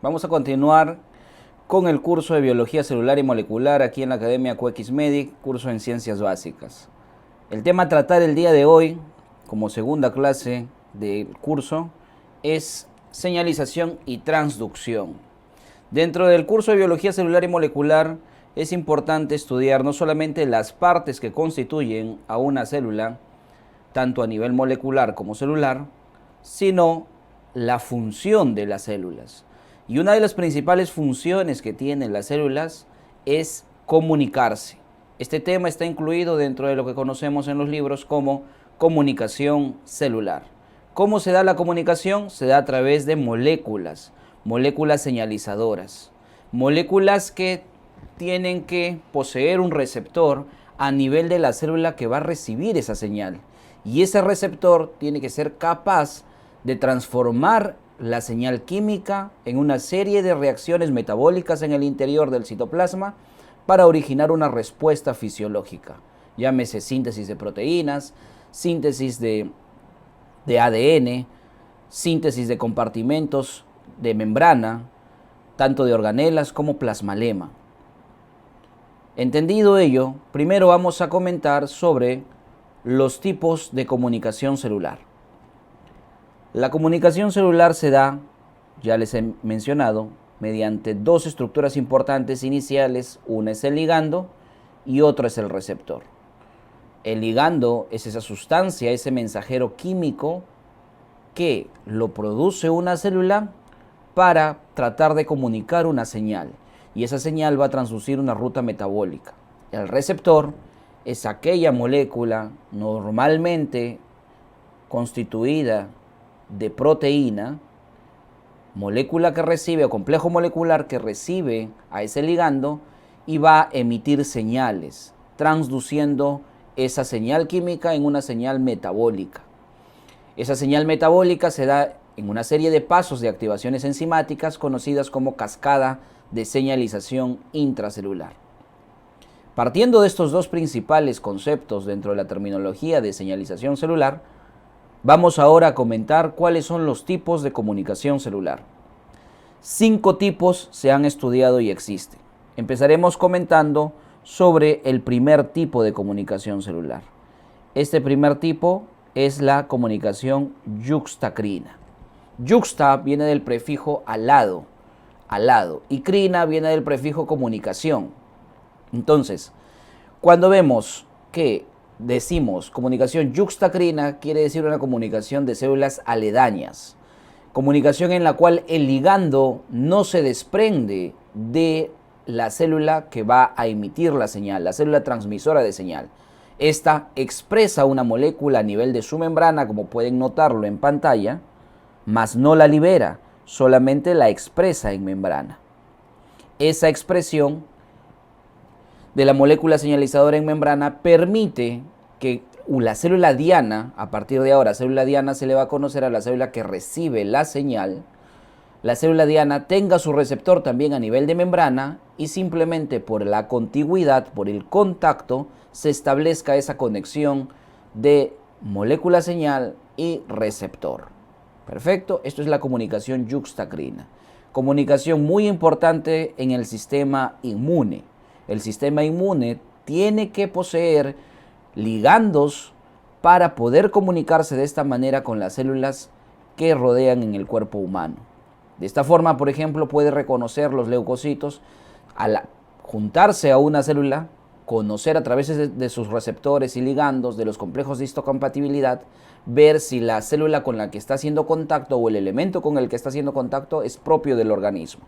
Vamos a continuar con el curso de Biología Celular y Molecular aquí en la Academia QXMedic, curso en Ciencias Básicas. El tema a tratar el día de hoy, como segunda clase del curso, es señalización y transducción. Dentro del curso de Biología Celular y Molecular es importante estudiar no solamente las partes que constituyen a una célula, tanto a nivel molecular como celular, sino la función de las células. Y una de las principales funciones que tienen las células es comunicarse. Este tema está incluido dentro de lo que conocemos en los libros como comunicación celular. ¿Cómo se da la comunicación? Se da a través de moléculas, moléculas señalizadoras, moléculas que tienen que poseer un receptor a nivel de la célula que va a recibir esa señal. Y ese receptor tiene que ser capaz de transformar la señal química en una serie de reacciones metabólicas en el interior del citoplasma para originar una respuesta fisiológica. Llámese síntesis de proteínas, síntesis de ADN, síntesis de compartimentos de membrana, tanto de organelas como plasmalema. Entendido ello, primero vamos a comentar sobre los tipos de comunicación celular. La comunicación celular se da, ya les he mencionado, mediante dos estructuras importantes iniciales. Una es el ligando y otra es el receptor. El ligando es esa sustancia, ese mensajero químico que lo produce una célula para tratar de comunicar una señal. Y esa señal va a transducir una ruta metabólica. El receptor es aquella molécula normalmente constituida de proteína, molécula que recibe o complejo molecular que recibe a ese ligando y va a emitir señales, transduciendo esa señal química en una señal metabólica. Esa señal metabólica se da en una serie de pasos de activaciones enzimáticas conocidas como cascada de señalización intracelular. Partiendo de estos dos principales conceptos dentro de la terminología de señalización celular, vamos ahora a comentar cuáles son los tipos de comunicación celular. 5 tipos se han estudiado y existen. Empezaremos comentando sobre el primer tipo de comunicación celular. Este primer tipo es la comunicación yuxtacrina. Yuxta viene del prefijo al lado, y crina viene del prefijo comunicación. Entonces, cuando vemos que decimos comunicación yuxtacrina, quiere decir una comunicación de células aledañas, comunicación en la cual el ligando no se desprende de la célula que va a emitir la señal, la célula transmisora de señal. Esta expresa una molécula a nivel de su membrana, como pueden notarlo en pantalla, mas no la libera, solamente la expresa en membrana. Esa expresión de la molécula señalizadora en membrana permite que la célula diana, a partir de ahora, célula diana se le va a conocer a la célula que recibe la señal, la célula diana tenga su receptor también a nivel de membrana y simplemente por la contigüidad, por el contacto, se establezca esa conexión de molécula señal y receptor. Perfecto, esto es la comunicación yuxtacrina. Comunicación muy importante en el sistema inmune. El sistema inmune tiene que poseer ligandos para poder comunicarse de esta manera con las células que rodean en el cuerpo humano. De esta forma, por ejemplo, puede reconocer los leucocitos al juntarse a una célula, conocer a través de sus receptores y ligandos, de los complejos de histocompatibilidad, ver si la célula con la que está haciendo contacto o el elemento con el que está haciendo contacto es propio del organismo.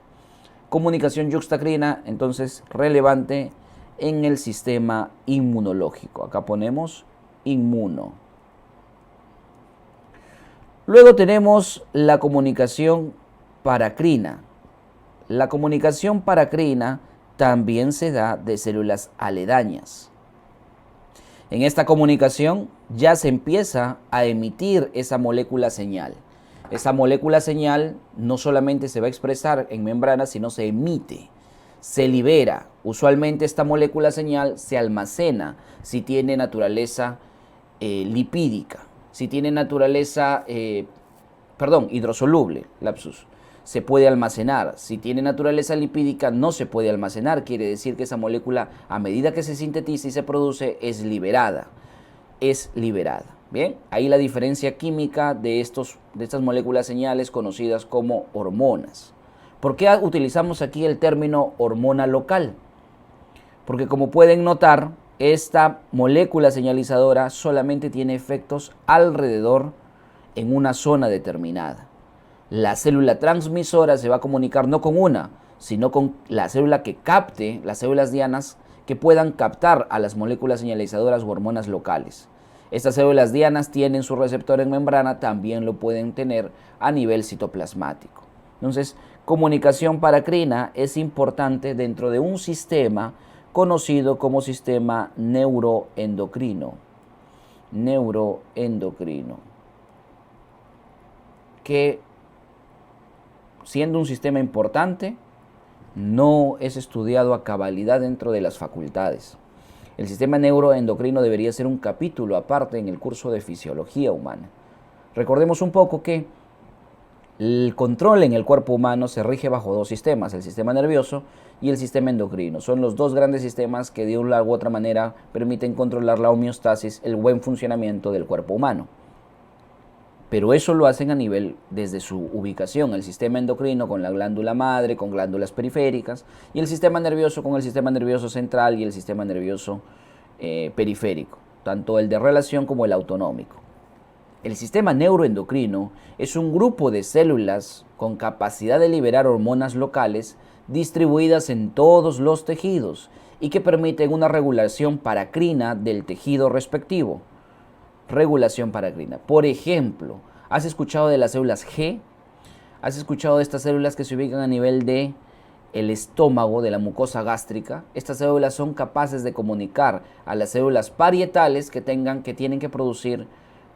Comunicación yuxtacrina, entonces, relevante en el sistema inmunológico. Acá ponemos inmuno. Luego tenemos la comunicación paracrina. La comunicación paracrina también se da de células aledañas. En esta comunicación ya se empieza a emitir esa molécula señal. Esa molécula señal no solamente se va a expresar en membrana, sino se emite, se libera. Usualmente esta molécula señal se almacena si tiene naturaleza lipídica, si tiene naturaleza, hidrosoluble, lapsus. se puede almacenar. Si tiene naturaleza lipídica, no se puede almacenar. Quiere decir que esa molécula, a medida que se sintetiza y se produce, es liberada. Es liberada. Bien, ahí la diferencia química de estas moléculas señales conocidas como hormonas. ¿Por qué utilizamos aquí el término hormona local? Porque como pueden notar, esta molécula señalizadora solamente tiene efectos alrededor en una zona determinada. La célula transmisora se va a comunicar no con una, sino con la célula que capte, las células dianas que puedan captar a las moléculas señalizadoras o hormonas locales. Estas células dianas tienen su receptor en membrana, también lo pueden tener a nivel citoplasmático. Entonces, comunicación paracrina es importante dentro de un sistema conocido como sistema neuroendocrino. Neuroendocrino. Que, siendo un sistema importante, no es estudiado a cabalidad dentro de las facultades. El sistema neuroendocrino debería ser un capítulo aparte en el curso de fisiología humana. Recordemos un poco que el control en el cuerpo humano se rige bajo dos sistemas, el sistema nervioso y el sistema endocrino. Son los dos grandes sistemas que de una u otra manera permiten controlar la homeostasis, el buen funcionamiento del cuerpo humano. Pero eso lo hacen a nivel desde su ubicación, el sistema endocrino con la glándula madre, con glándulas periféricas, y el sistema nervioso con el sistema nervioso central y el sistema nervioso periférico, tanto el de relación como el autonómico. El sistema neuroendocrino es un grupo de células con capacidad de liberar hormonas locales distribuidas en todos los tejidos y que permiten una regulación paracrina del tejido respectivo. Regulación paracrina. Por ejemplo, ¿has escuchado de las células G? ¿Has escuchado de estas células que se ubican a nivel de el estómago, de la mucosa gástrica? Estas células son capaces de comunicar a las células parietales que tienen que producir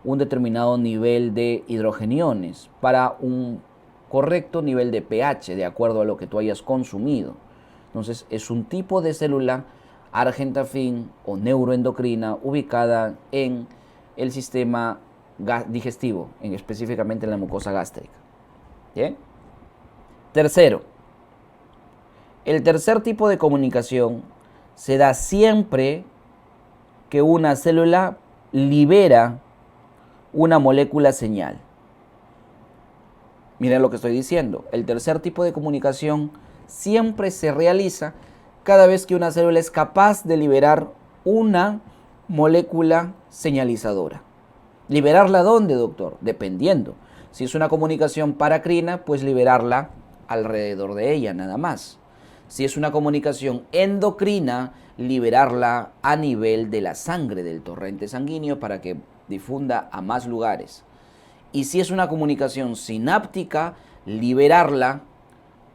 un determinado nivel de hidrogeniones para un correcto nivel de pH de acuerdo a lo que tú hayas consumido. Entonces, es un tipo de célula argentafín o neuroendocrina ubicada en el sistema digestivo, específicamente en la mucosa gástrica. ¿Bien? Tercero, el tercer tipo de comunicación se da siempre que una célula libera una molécula señal. Miren lo que estoy diciendo. El tercer tipo de comunicación siempre se realiza cada vez que una célula es capaz de liberar una molécula señalizadora. ¿Liberarla dónde, doctor? Dependiendo. Si es una comunicación paracrina, pues liberarla alrededor de ella, nada más. Si es una comunicación endocrina, liberarla a nivel de la sangre, del torrente sanguíneo, para que difunda a más lugares. Y si es una comunicación sináptica, liberarla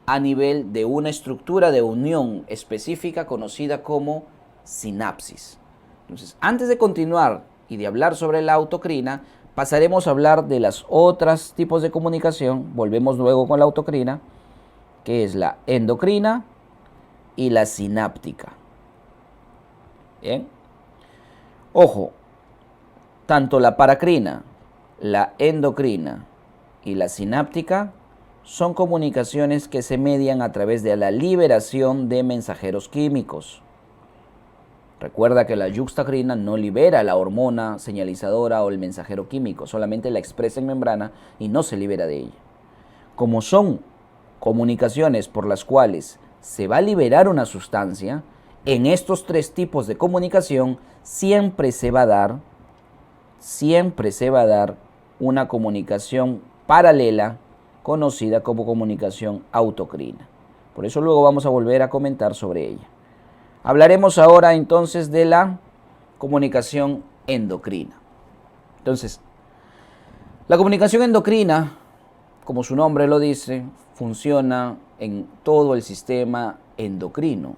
a nivel de una estructura de unión específica conocida como sinapsis. Entonces, antes de continuar y de hablar sobre la autocrina, pasaremos a hablar de las otras tipos de comunicación. Volvemos luego con la autocrina, que es la endocrina y la sináptica. Bien. Ojo, tanto la paracrina, la endocrina y la sináptica son comunicaciones que se median a través de la liberación de mensajeros químicos. Recuerda que la yuxtacrina no libera la hormona señalizadora o el mensajero químico, solamente la expresa en membrana y no se libera de ella. Como son comunicaciones por las cuales se va a liberar una sustancia, en estos tres tipos de comunicación siempre se va a dar una comunicación paralela conocida como comunicación autocrina. Por eso luego vamos a volver a comentar sobre ella. Hablaremos ahora entonces de la comunicación endocrina. Entonces, la comunicación endocrina, como su nombre lo dice, funciona en todo el sistema endocrino.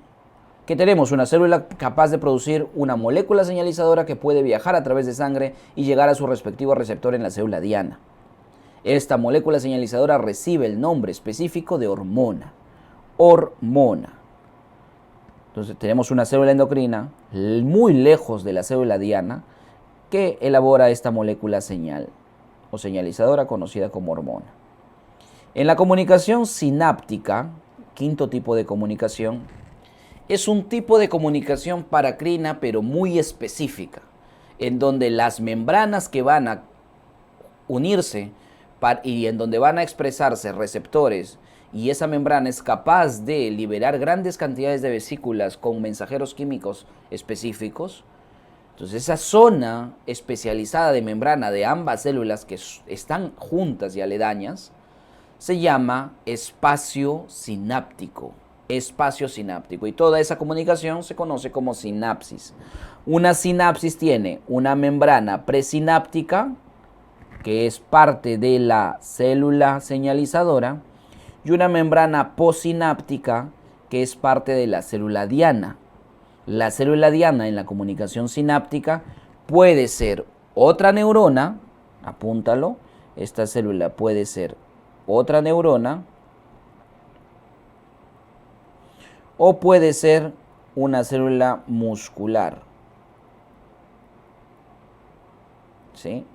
Que tenemos una célula capaz de producir una molécula señalizadora que puede viajar a través de sangre y llegar a su respectivo receptor en la célula diana. Esta molécula señalizadora recibe el nombre específico de hormona. Hormona. Entonces tenemos una célula endocrina muy lejos de la célula diana que elabora esta molécula señal o señalizadora conocida como hormona. En la comunicación sináptica, quinto tipo de comunicación, es un tipo de comunicación paracrina pero muy específica, en donde las membranas que van a unirse y en donde van a expresarse receptores y esa membrana es capaz de liberar grandes cantidades de vesículas con mensajeros químicos específicos. Entonces esa zona especializada de membrana de ambas células que están juntas y aledañas se llama espacio sináptico. Espacio sináptico. Y toda esa comunicación se conoce como sinapsis. Una sinapsis tiene una membrana presináptica, que es parte de la célula señalizadora, y una membrana postsináptica, que es parte de la célula diana. La célula diana en la comunicación sináptica puede ser otra neurona, apúntalo, esta célula puede ser otra neurona, o puede ser una célula muscular. ¿Sí?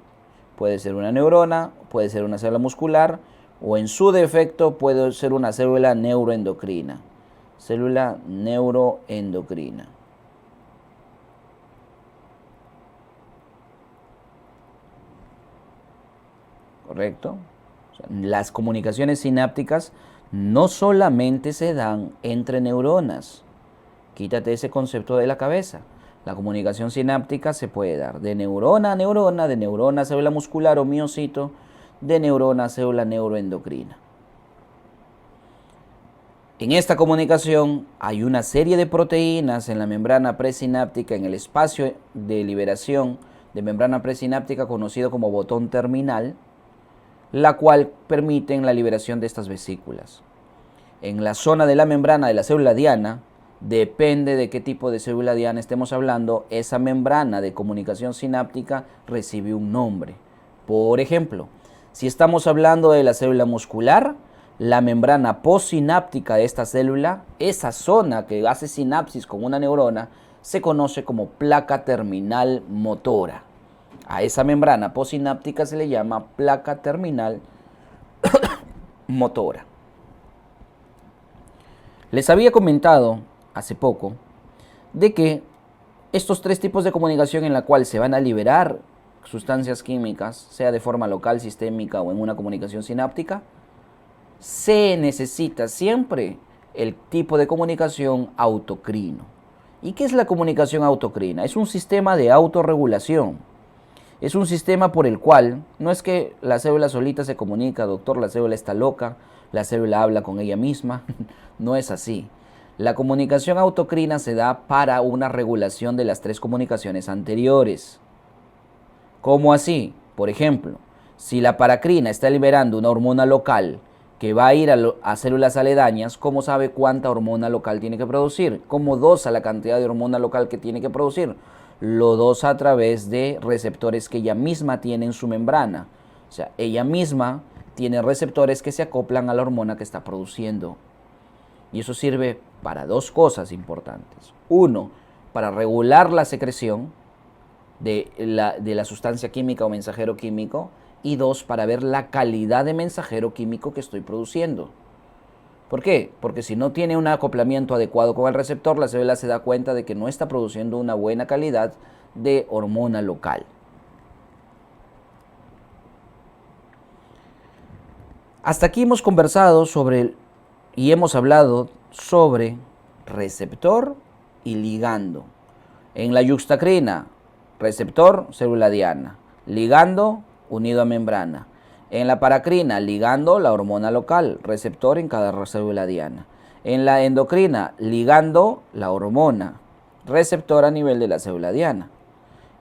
Puede ser una neurona, puede ser una célula muscular, o en su defecto puede ser una célula neuroendocrina. Célula neuroendocrina. ¿Correcto? O sea, las comunicaciones sinápticas no solamente se dan entre neuronas. Quítate ese concepto de la cabeza. La comunicación sináptica se puede dar de neurona a neurona, de neurona a célula muscular o miocito, de neurona a célula neuroendocrina. En esta comunicación hay una serie de proteínas en la membrana presináptica, en el espacio de liberación de membrana presináptica conocido como botón terminal, la cual permite la liberación de estas vesículas. En la zona de la membrana de la célula diana, depende de qué tipo de célula diana estemos hablando, esa membrana de comunicación sináptica recibe un nombre. Por ejemplo, si estamos hablando de la célula muscular, la membrana postsináptica de esta célula, esa zona que hace sinapsis con una neurona, se conoce como placa terminal motora. A esa membrana postsináptica se le llama placa terminal motora. Les había comentado hace poco de que estos tres tipos de comunicación en la cual se van a liberar sustancias químicas, sea de forma local, sistémica o en una comunicación sináptica, se necesita siempre el tipo de comunicación autocrino. ¿Y qué es la comunicación autocrina? Es un sistema de autorregulación. Es un sistema por el cual no es que la célula solita se comunica, doctor, la célula está loca, la célula habla con ella misma. No es así. La comunicación autocrina se da para una regulación de las tres comunicaciones anteriores. ¿Cómo así? Por ejemplo, si la paracrina está liberando una hormona local que va a ir a células aledañas, ¿cómo sabe cuánta hormona local tiene que producir? ¿Cómo dosa la cantidad de hormona local que tiene que producir? Lo dosa a través de receptores que ella misma tiene en su membrana. O sea, ella misma tiene receptores que se acoplan a la hormona que está produciendo. Y eso sirve para dos cosas importantes. Uno, para regular la secreción de la sustancia química o mensajero químico. Y dos, para ver la calidad de mensajero químico que estoy produciendo. ¿Por qué? Porque si no tiene un acoplamiento adecuado con el receptor, la célula se da cuenta de que no está produciendo una buena calidad de hormona local. Hasta aquí hemos conversado y hemos hablado sobre receptor y ligando. En la yuxtacrina, receptor, célula diana. Ligando, unido a membrana. En la paracrina, ligando la hormona local, receptor en cada célula diana. En la endocrina, ligando la hormona, receptor a nivel de la célula diana.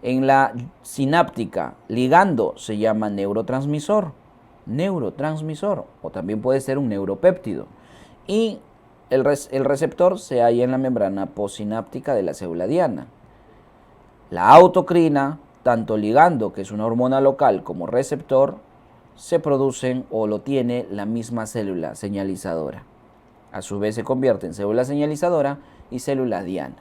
En la sináptica, ligando se llama neurotransmisor, o también puede ser un neuropéptido. Y el receptor se halla en la membrana postsináptica de la célula diana. La autocrina, tanto ligando, que es una hormona local, como receptor, se producen o lo tiene la misma célula señalizadora. A su vez se convierte en célula señalizadora y célula diana.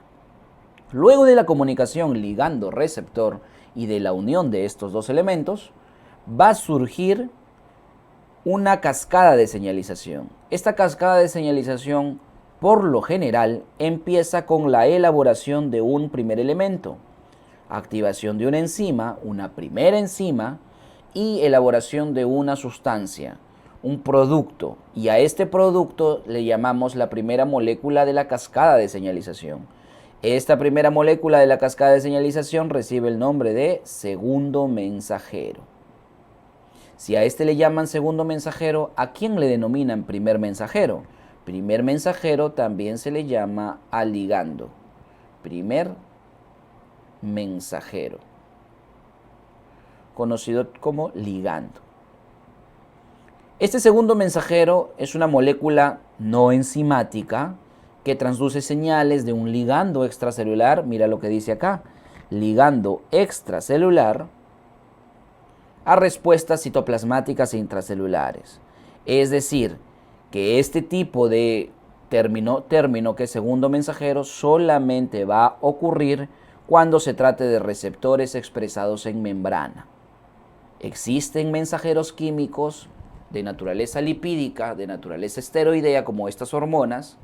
Luego de la comunicación ligando-receptor y de la unión de estos dos elementos, va a surgir una cascada de señalización. Esta cascada de señalización, por lo general, empieza con la elaboración de un primer elemento, activación de una enzima, una primera enzima, y elaboración de una sustancia, un producto, y a este producto le llamamos la primera molécula de la cascada de señalización. Esta primera molécula de la cascada de señalización recibe el nombre de segundo mensajero. Si a este le llaman segundo mensajero, ¿a quién le denominan primer mensajero? Primer mensajero también se le llama al ligando. Primer mensajero, conocido como ligando. Este segundo mensajero es una molécula no enzimática que transduce señales de un ligando extracelular. Mira lo que dice acá, ligando extracelular a respuestas citoplasmáticas e intracelulares. Es decir, que este tipo de término que es segundo mensajero solamente va a ocurrir cuando se trate de receptores expresados en membrana. Existen mensajeros químicos de naturaleza lipídica, de naturaleza esteroidea, como estas hormonas,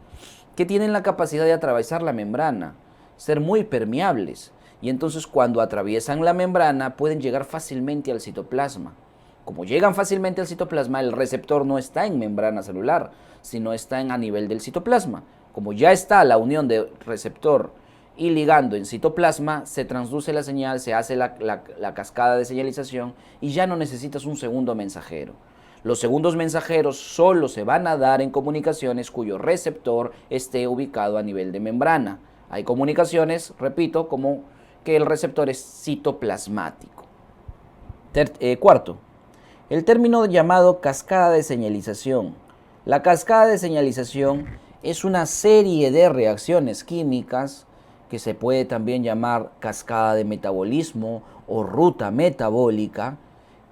que tienen la capacidad de atravesar la membrana, ser muy permeables, y entonces cuando atraviesan la membrana pueden llegar fácilmente al citoplasma. Como llegan fácilmente al citoplasma, el receptor no está en membrana celular, sino está a nivel del citoplasma. Como ya está la unión de receptor y ligando en citoplasma, se transduce la señal, se hace la cascada de señalización y ya no necesitas un segundo mensajero. Los segundos mensajeros solo se van a dar en comunicaciones cuyo receptor esté ubicado a nivel de membrana. Hay comunicaciones, repito, como que el receptor es citoplasmático. Cuarto, el término llamado cascada de señalización. La cascada de señalización es una serie de reacciones químicas que se puede también llamar cascada de metabolismo o ruta metabólica,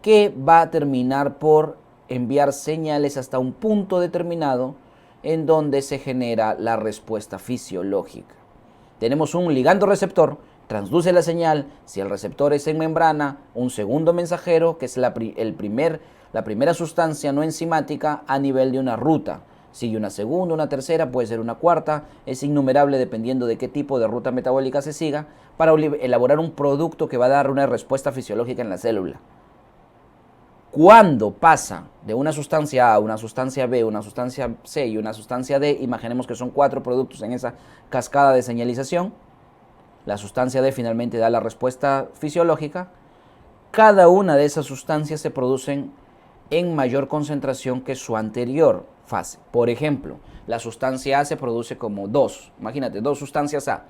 que va a terminar por enviar señales hasta un punto determinado en donde se genera la respuesta fisiológica. Tenemos un ligando receptor, transduce la señal. Si el receptor es en membrana, un segundo mensajero, que es la primera sustancia no enzimática a nivel de una ruta. Sigue una segunda, una tercera, puede ser una cuarta, es innumerable dependiendo de qué tipo de ruta metabólica se siga, para elaborar un producto que va a dar una respuesta fisiológica en la célula. Cuando pasa de una sustancia A, una sustancia B, una sustancia C y una sustancia D, imaginemos que son 4 productos en esa cascada de señalización, la sustancia D finalmente da la respuesta fisiológica. Cada una de esas sustancias se producen en mayor concentración que su anterior fase. Por ejemplo, la sustancia A se produce como 2, imagínate, 2 sustancias A.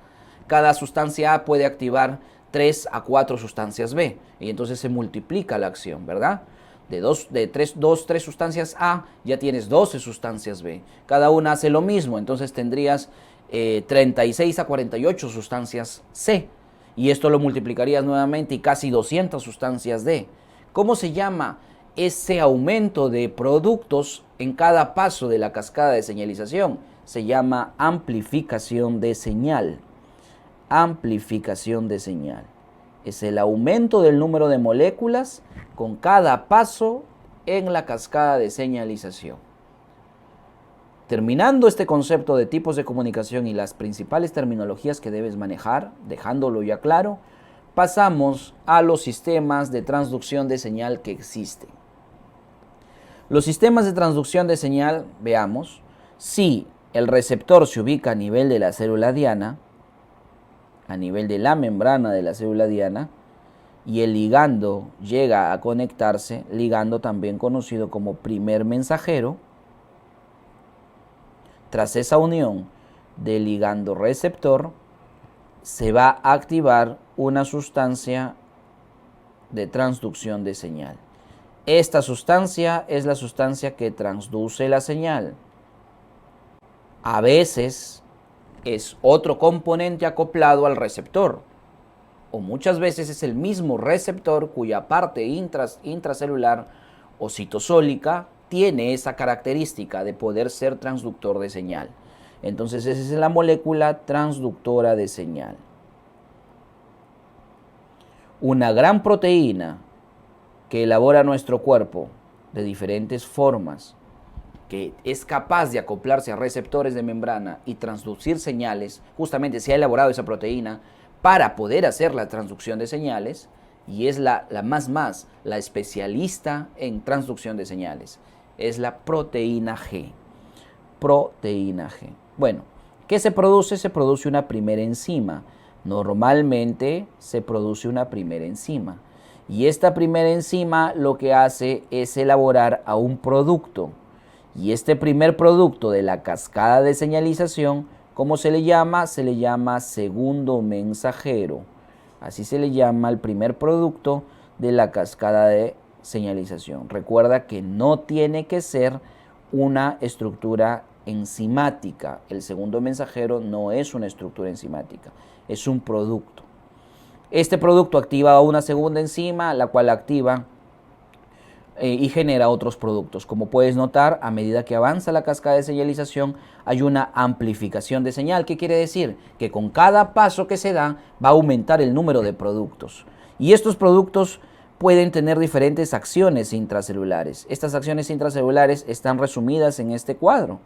Cada sustancia A puede activar 3 a 4 sustancias B, y entonces se multiplica la acción, ¿verdad? De 3 sustancias A ya tienes 12 sustancias B. Cada una hace lo mismo, entonces tendrías 36 a 48 sustancias C. Y esto lo multiplicarías nuevamente y casi 200 sustancias D. ¿Cómo se llama ese aumento de productos en cada paso de la cascada de señalización? Se llama amplificación de señal. Amplificación de señal. Es el aumento del número de moléculas con cada paso en la cascada de señalización. Terminando este concepto de tipos de comunicación y las principales terminologías que debes manejar, dejándolo ya claro, pasamos a los sistemas de transducción de señal que existen. Los sistemas de transducción de señal, veamos, si el receptor se ubica a nivel de la célula diana, a nivel de la membrana de la célula diana, y el ligando llega a conectarse, ligando también conocido como primer mensajero. Tras esa unión de ligando receptor, se va a activar una sustancia de transducción de señal. Esta sustancia es la sustancia que transduce la señal. A veces es otro componente acoplado al receptor, o muchas veces es el mismo receptor cuya parte intracelular o citosólica tiene esa característica de poder ser transductor de señal. Entonces esa es la molécula transductora de señal. Una gran proteína que elabora nuestro cuerpo de diferentes formas, que es capaz de acoplarse a receptores de membrana y transducir señales, justamente se ha elaborado esa proteína para poder hacer la transducción de señales, y es la especialista en transducción de señales, es la proteína G. Proteína G. Bueno, ¿qué se produce? Se produce una primera enzima. Normalmente se produce una primera enzima. Y esta primera enzima lo que hace es elaborar a un producto. Y este primer producto de la cascada de señalización, ¿cómo se le llama? Se le llama segundo mensajero. Así se le llama al primer producto de la cascada de señalización. Recuerda que no tiene que ser una estructura enzimática. El segundo mensajero no es una estructura enzimática, es un producto. Este producto activa una segunda enzima, la cual activa y genera otros productos. Como puedes notar, a medida que avanza la cascada de señalización, hay una amplificación de señal. ¿Qué quiere decir? Que con cada paso que se da, va a aumentar el número de productos. Y estos productos pueden tener diferentes acciones intracelulares. Estas acciones intracelulares están resumidas en este cuadro.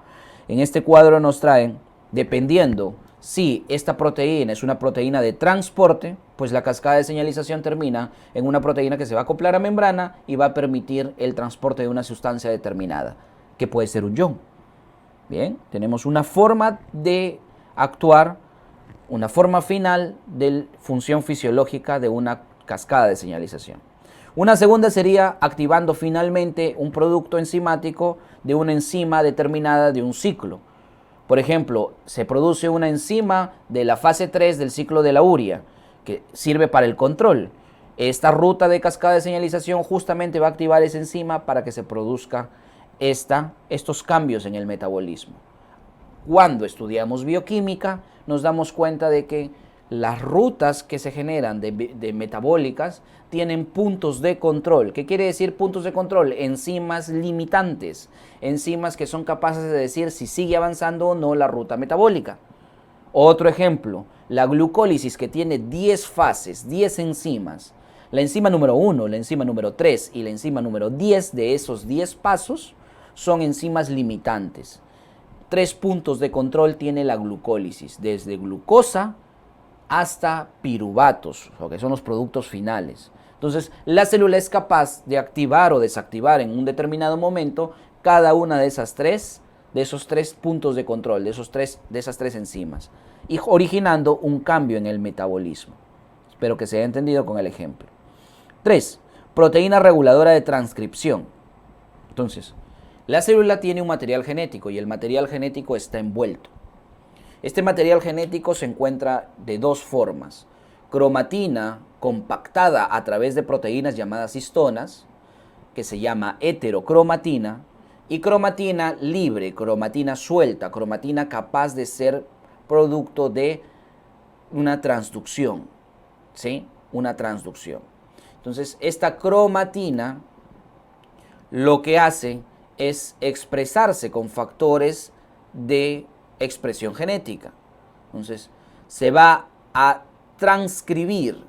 En este cuadro nos traen, dependiendo si esta proteína es una proteína de transporte, pues la cascada de señalización termina en una proteína que se va a acoplar a membrana y va a permitir el transporte de una sustancia determinada, que puede ser un ion. Bien, tenemos una forma de actuar, una forma final de función fisiológica de una cascada de señalización. Una segunda sería activando finalmente un producto enzimático de una enzima determinada de un ciclo. Por ejemplo, se produce una enzima de la fase 3 del ciclo de la urea, que sirve para el control. Esta ruta de cascada de señalización justamente va a activar esa enzima para que se produzca estos cambios en el metabolismo. Cuando estudiamos bioquímica, nos damos cuenta de que las rutas que se generan de metabólicas tienen puntos de control. ¿Qué quiere decir puntos de control? Enzimas limitantes, enzimas que son capaces de decir si sigue avanzando o no la ruta metabólica. Otro ejemplo, la glucólisis, que tiene 10 fases, 10 enzimas. La enzima número 1, la enzima número 3 y la enzima número 10 de esos 10 pasos son enzimas limitantes. 3 puntos de control tiene la glucólisis, desde glucosa hasta piruvatos, que son los productos finales. Entonces, la célula es capaz de activar o desactivar en un determinado momento cada una de esos tres puntos de control, de esas tres enzimas, y originando un cambio en el metabolismo. Espero que se haya entendido con el ejemplo. 3. Proteína reguladora de transcripción. Entonces, la célula tiene un material genético y el material genético está envuelto. Este material genético se encuentra de dos formas: cromatina compactada a través de proteínas llamadas histonas, que se llama heterocromatina, y cromatina libre, cromatina suelta, cromatina capaz de ser producto de una transducción, ¿sí? Una transducción. Entonces, esta cromatina lo que hace es expresarse con factores de expresión genética. Entonces, se va a transcribir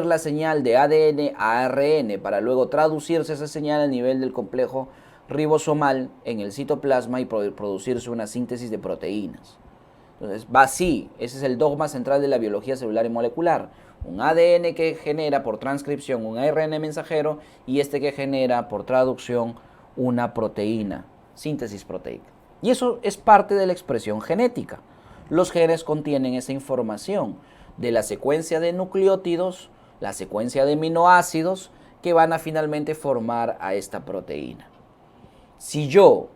la señal de ADN a ARN para luego traducirse esa señal a nivel del complejo ribosomal en el citoplasma y producirse una síntesis de proteínas. Entonces, va así. Ese es el dogma central de la biología celular y molecular. Un ADN que genera por transcripción un ARN mensajero y este que genera por traducción una proteína, síntesis proteica. Y eso es parte de la expresión genética. Los genes contienen esa información de la secuencia de nucleótidos, la secuencia de aminoácidos que van a finalmente formar a esta proteína. Si yo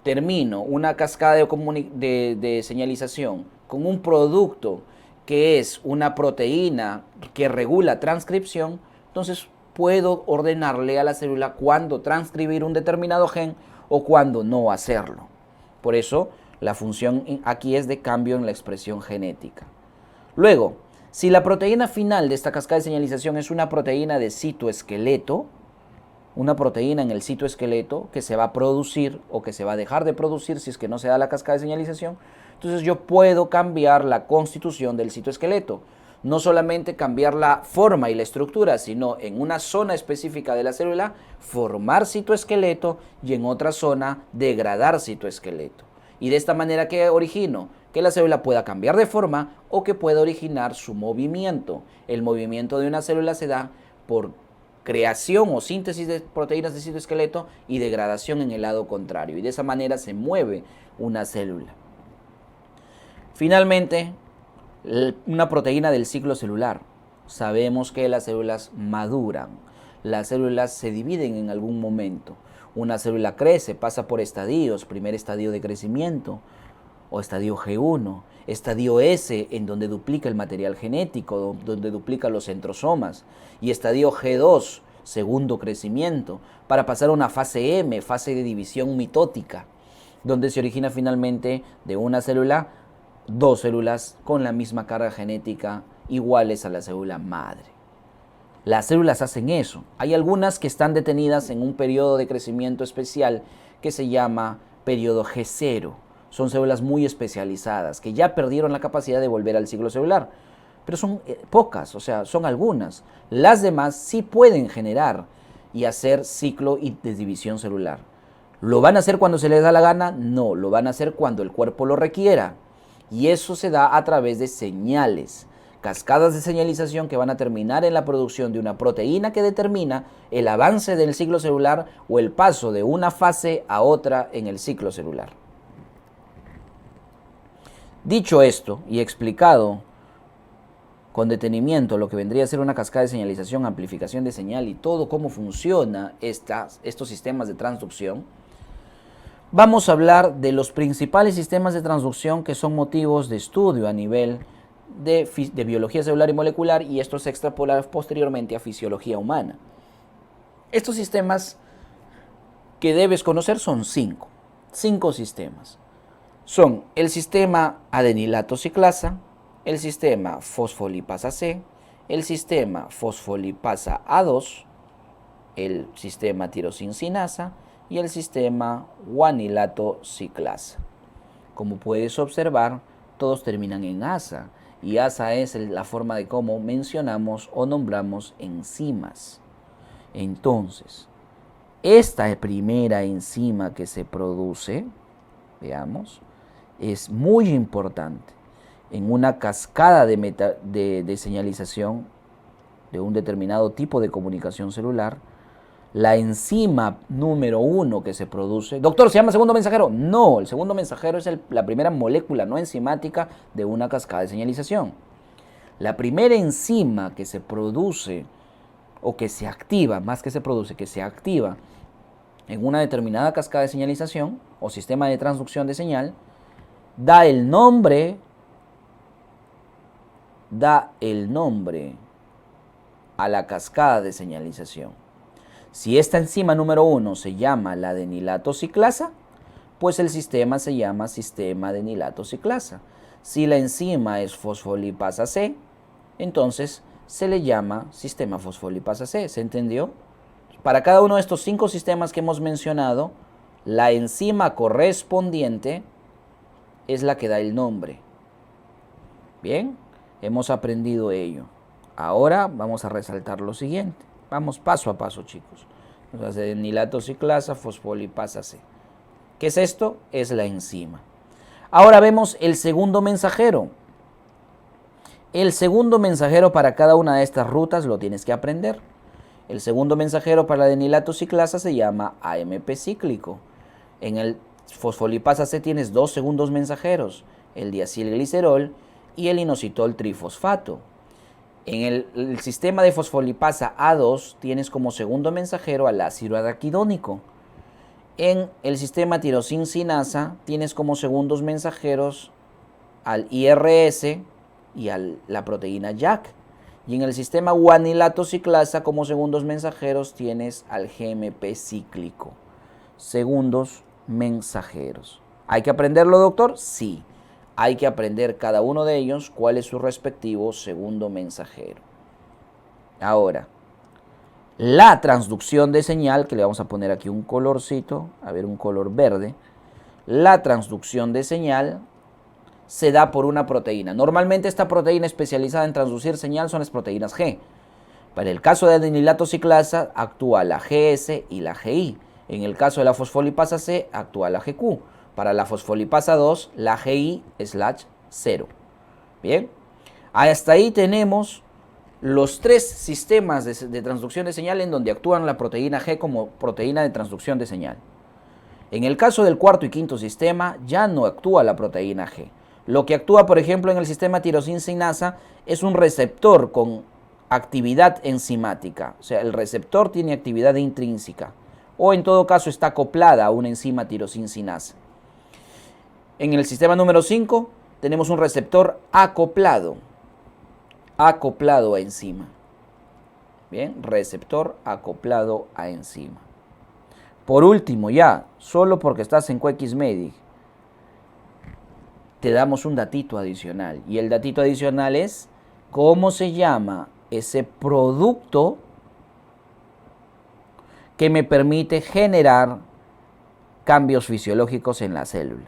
termino una cascada de señalización con un producto que es una proteína que regula transcripción, entonces puedo ordenarle a la célula cuándo transcribir un determinado gen o cuándo no hacerlo. Por eso, la función aquí es de cambio en la expresión genética. Luego, si la proteína final de esta cascada de señalización es una proteína de citoesqueleto, una proteína en el citoesqueleto que se va a producir o que se va a dejar de producir si es que no se da la cascada de señalización, entonces yo puedo cambiar la constitución del citoesqueleto. no solamente cambiar la forma y la estructura, sino en una zona específica de la célula formar citoesqueleto y en otra zona degradar citoesqueleto. Y de esta manera, ¿qué origino? Que la célula pueda cambiar de forma o que pueda originar su movimiento. El movimiento de una célula se da por creación o síntesis de proteínas de citoesqueleto y degradación en el lado contrario. Y de esa manera se mueve una célula. Finalmente, una proteína del ciclo celular. Sabemos que las células maduran. Las células se dividen en algún momento. Una célula crece, pasa por estadios, primer estadio de crecimiento o estadio G1, estadio S en donde duplica el material genético, donde duplica los centrosomas, y estadio G2, segundo crecimiento, para pasar a una fase M, fase de división mitótica, donde se origina finalmente de una célula dos células con la misma carga genética iguales a la célula madre. Las células hacen eso. Hay algunas que están detenidas en un periodo de crecimiento especial que se llama periodo G0. Son células muy especializadas que ya perdieron la capacidad de volver al ciclo celular. Pero son pocas, o sea, son algunas. Las demás sí pueden generar y hacer ciclo de división celular. ¿Lo van a hacer cuando se les da la gana? No, lo van a hacer cuando el cuerpo lo requiera. Y eso se da a través de señales, cascadas de señalización que van a terminar en la producción de una proteína que determina el avance del ciclo celular o el paso de una fase a otra en el ciclo celular. Dicho esto y explicado con detenimiento lo que vendría a ser una cascada de señalización, amplificación de señal y todo cómo funciona estos sistemas de transducción, vamos a hablar de los principales sistemas de transducción que son motivos de estudio a nivel de biología celular y molecular, y esto se extrapola posteriormente a fisiología humana. Estos sistemas que debes conocer son cinco sistemas. Son el sistema adenilato ciclasa, el sistema fosfolipasa C, el sistema fosfolipasa A2, el sistema tirosincinasa y el sistema guanilato ciclasa. Como puedes observar, todos terminan en asa, y asa es la forma de cómo mencionamos o nombramos enzimas. Entonces, esta primera enzima que se produce, veamos, es muy importante en una cascada de señalización de un determinado tipo de comunicación celular. La enzima número 1 que se produce, doctor, ¿se llama segundo mensajero? No, el segundo mensajero es la primera molécula no enzimática de una cascada de señalización. La primera enzima que se produce o que se activa, más que se produce, que se activa en una determinada cascada de señalización o sistema de transducción de señal, da el nombre a la cascada de señalización. Si esta enzima número 1 se llama la adenilato ciclasa, pues el sistema se llama sistema adenilato ciclasa. Si la enzima es fosfolipasa C, entonces se le llama sistema fosfolipasa C. ¿Se entendió? Para cada uno de estos 5 sistemas que hemos mencionado, la enzima correspondiente es la que da el nombre. Bien, hemos aprendido ello. Ahora vamos a resaltar lo siguiente. Vamos paso a paso, chicos. Adenilato ciclasa, fosfolipasa C. ¿Qué es esto? Es la enzima. Ahora vemos el segundo mensajero. El segundo mensajero para cada una de estas rutas lo tienes que aprender. El segundo mensajero para la adenilato ciclasa se llama AMP cíclico. En el fosfolipasa C tienes 2 segundos mensajeros, el diacilglicerol y el inositol trifosfato. En el sistema de fosfolipasa A2 tienes como segundo mensajero al ácido araquidónico. En el sistema tirosincinasa tienes como segundos mensajeros al IRS y a la proteína JAK. Y en el sistema guanilato ciclasa como segundos mensajeros tienes al GMP cíclico. Segundos mensajeros. ¿Hay que aprenderlo, doctor? Sí. Hay que aprender cada uno de ellos cuál es su respectivo segundo mensajero. Ahora, la transducción de señal, que le vamos a poner aquí un colorcito, a ver, un color verde. La transducción de señal se da por una proteína. Normalmente esta proteína especializada en transducir señal son las proteínas G. Para el caso de adenilato ciclasa actúa la GS y la GI. En el caso de la fosfolipasa C actúa la GQ. Para la fosfolipasa 2 la GI/0. Bien, hasta ahí tenemos los tres sistemas de transducción de señal en donde actúan la proteína G como proteína de transducción de señal. En el caso del cuarto y quinto sistema ya no actúa la proteína G. Lo que actúa, por ejemplo, en el sistema tirosina-sinasa es un receptor con actividad enzimática. O sea, el receptor tiene actividad intrínseca. O en todo caso está acoplada a una enzima tirosina-sinasa. En el sistema número 5 tenemos un receptor acoplado a enzima. Bien, receptor acoplado a enzima. Por último, ya, solo porque estás en QXMedic, te damos un datito adicional. Y el datito adicional es cómo se llama ese producto que me permite generar cambios fisiológicos en la célula.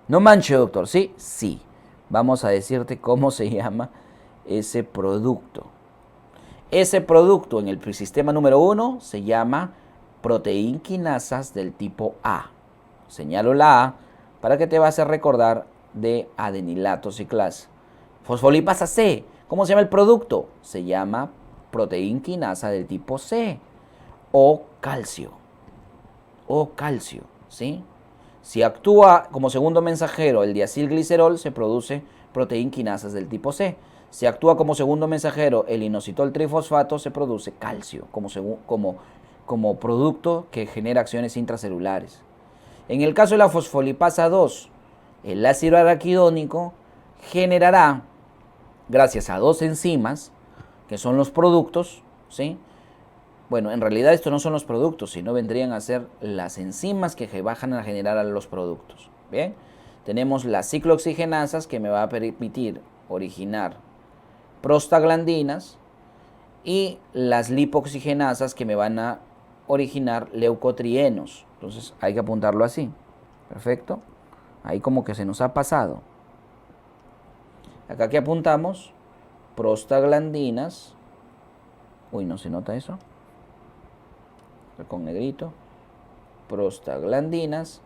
No manche, doctor, ¿sí? Sí. Vamos a decirte cómo se llama ese producto. Ese producto en el sistema número 1 se llama proteinquinasas del tipo A. Señalo la A para que te vas a recordar de adenilato ciclasa. Fosfolipasa C. ¿Cómo se llama el producto? Se llama proteinquinasa del tipo C. O calcio. ¿Sí? Si actúa como segundo mensajero el diacilglicerol, se produce proteinquinasas del tipo C. Si actúa como segundo mensajero el inositol trifosfato, se produce calcio como producto que genera acciones intracelulares. En el caso de la fosfolipasa 2, el ácido araquidónico generará, gracias a dos enzimas, que son los productos, ¿sí? Bueno, en realidad estos no son los productos, sino vendrían a ser las enzimas que bajan a generar a los productos. Bien, tenemos las ciclooxigenasas que me va a permitir originar prostaglandinas y las lipoxigenasas que me van a originar leucotrienos. Entonces hay que apuntarlo así. Perfecto. Ahí como que se nos ha pasado. Acá que apuntamos prostaglandinas. Uy, no se nota eso. Con negrito. Prostaglandinas.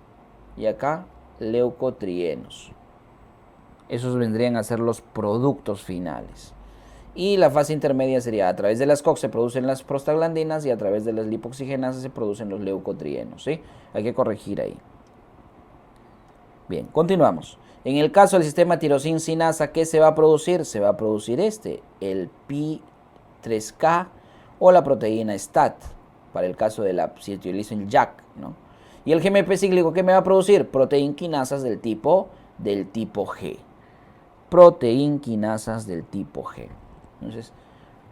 Y acá leucotrienos. Esos vendrían a ser los productos finales. Y la fase intermedia sería a través de las COX se producen las prostaglandinas y a través de las lipoxigenasas se producen los leucotrienos, ¿sí? Hay que corregir ahí. Bien, continuamos. En el caso del sistema tirosin-sinasa, ¿qué se va a producir? Se va a producir el Pi3K o la proteína STAT, para el caso de la si utilicen JAK, ¿no? Y el GMP cíclico, ¿qué me va a producir? Proteinquinasas del tipo G. Proteinquinasas del tipo G. Entonces,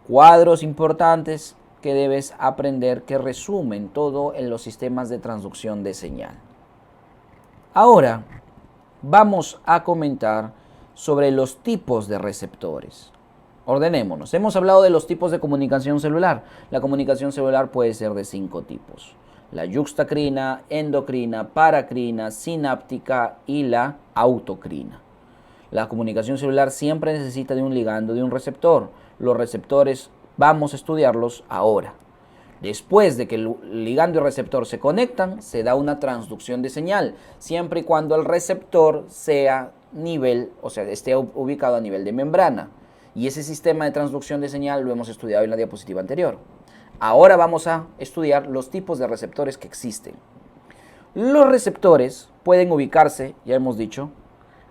cuadros importantes que debes aprender que resumen todo en los sistemas de transducción de señal. Ahora, vamos a comentar sobre los tipos de receptores. Ordenémonos. Hemos hablado de los tipos de comunicación celular. La comunicación celular puede ser de 5 tipos. La yuxtacrina, endocrina, paracrina, sináptica y la autocrina. La comunicación celular siempre necesita de un ligando, de un receptor. Los receptores vamos a estudiarlos ahora. Después de que el ligando y receptor se conectan, se da una transducción de señal, siempre y cuando el receptor sea esté ubicado a nivel de membrana. Y ese sistema de transducción de señal lo hemos estudiado en la diapositiva anterior. Ahora vamos a estudiar los tipos de receptores que existen. Los receptores pueden ubicarse, ya hemos dicho,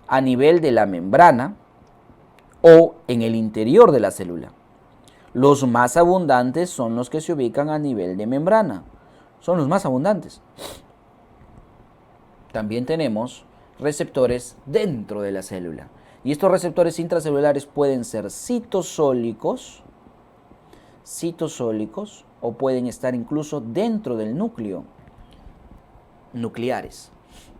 a nivel de la membrana o en el interior de la célula. Los más abundantes son los que se ubican a nivel de membrana. Son los más abundantes. También tenemos receptores dentro de la célula. Y estos receptores intracelulares pueden ser citosólicos o pueden estar incluso dentro del núcleo, nucleares.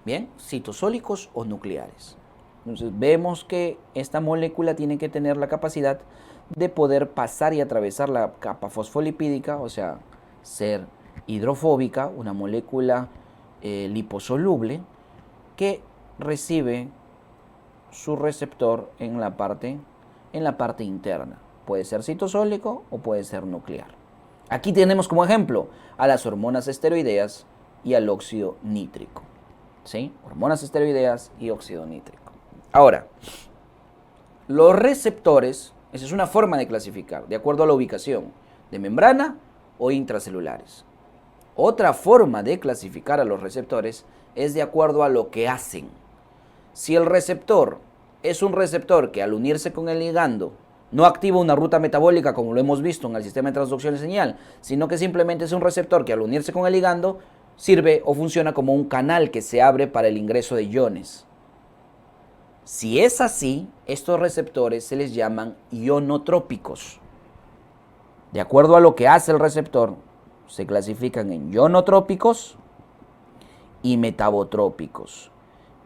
Bien, citosólicos o nucleares. Entonces vemos que esta molécula tiene que tener la capacidad de poder pasar y atravesar la capa fosfolipídica, o sea, ser hidrofóbica, una molécula liposoluble que recibe su receptor en la parte interna. Puede ser citosólico o puede ser nuclear. Aquí tenemos como ejemplo a las hormonas esteroideas y al óxido nítrico. ¿Sí? Hormonas esteroideas y óxido nítrico. Ahora, los receptores, esa es una forma de clasificar, de acuerdo a la ubicación, de membrana o intracelulares. Otra forma de clasificar a los receptores es de acuerdo a lo que hacen. Si el receptor es un receptor que al unirse con el ligando no activa una ruta metabólica como lo hemos visto en el sistema de transducción de señal, sino que simplemente es un receptor que al unirse con el ligando sirve o funciona como un canal que se abre para el ingreso de iones. Si es así, estos receptores se les llaman ionotrópicos. De acuerdo a lo que hace el receptor, se clasifican en ionotrópicos y metabotrópicos.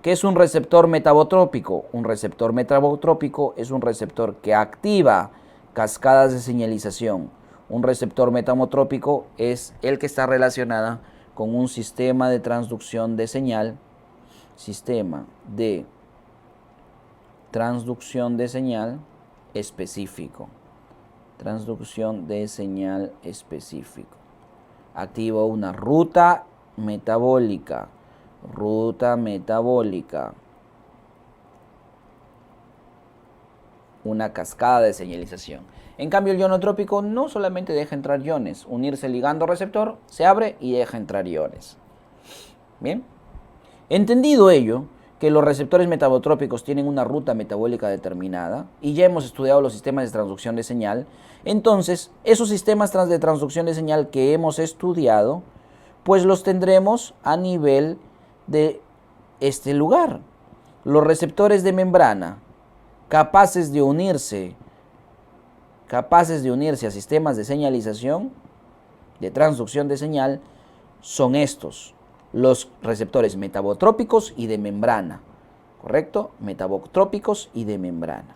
¿Qué es un receptor metabotrópico? Un receptor metabotrópico es un receptor que activa cascadas de señalización. Un receptor metabotrópico es el que está relacionado con un sistema de transducción de señal, específico. Transducción de señal específico. Activa una ruta metabólica. Una cascada de señalización. En cambio, el ionotrópico no solamente deja entrar iones. Unirse ligando-receptor, se abre y deja entrar iones. Bien. Entendido ello, que los receptores metabotrópicos tienen una ruta metabólica determinada, y ya hemos estudiado los sistemas de transducción de señal, entonces, esos sistemas de transducción de señal que hemos estudiado, pues los tendremos a nivel de este lugar. Los receptores de membrana capaces de unirse a sistemas de señalización, de transducción de señal, son estos, los receptores metabotrópicos y de membrana, ¿correcto? Metabotrópicos y de membrana.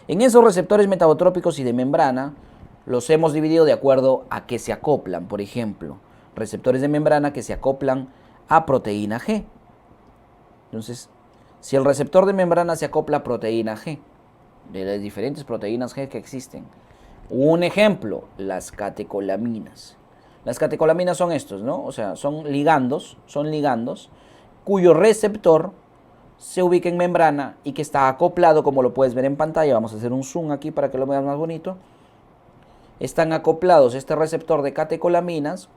En esos receptores metabotrópicos y de membrana, los hemos dividido de acuerdo a qué se acoplan. Por ejemplo, receptores de membrana que se acoplan a proteína G. Entonces, si el receptor de membrana se acopla a proteína G, de las diferentes proteínas G que existen, un ejemplo, las catecolaminas. Las catecolaminas son estos, ¿no? O sea, son ligandos cuyo receptor se ubica en membrana y que está acoplado, como lo puedes ver en pantalla. Vamos a hacer un zoom aquí para que lo veas más bonito. Están acoplados este receptor de catecolaminas,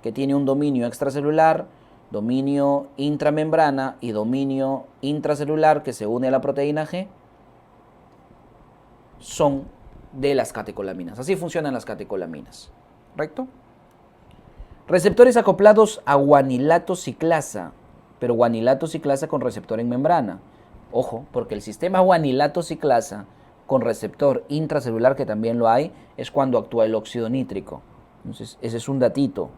que tiene un dominio extracelular, dominio intramembrana y dominio intracelular que se une a la proteína G, son de las catecolaminas. Así funcionan las catecolaminas, ¿correcto? Receptores acoplados a guanilato ciclasa, pero guanilato ciclasa con receptor en membrana. Ojo, porque el sistema guanilato ciclasa con receptor intracelular, que también lo hay, es cuando actúa el óxido nítrico. Entonces, ese es un datito.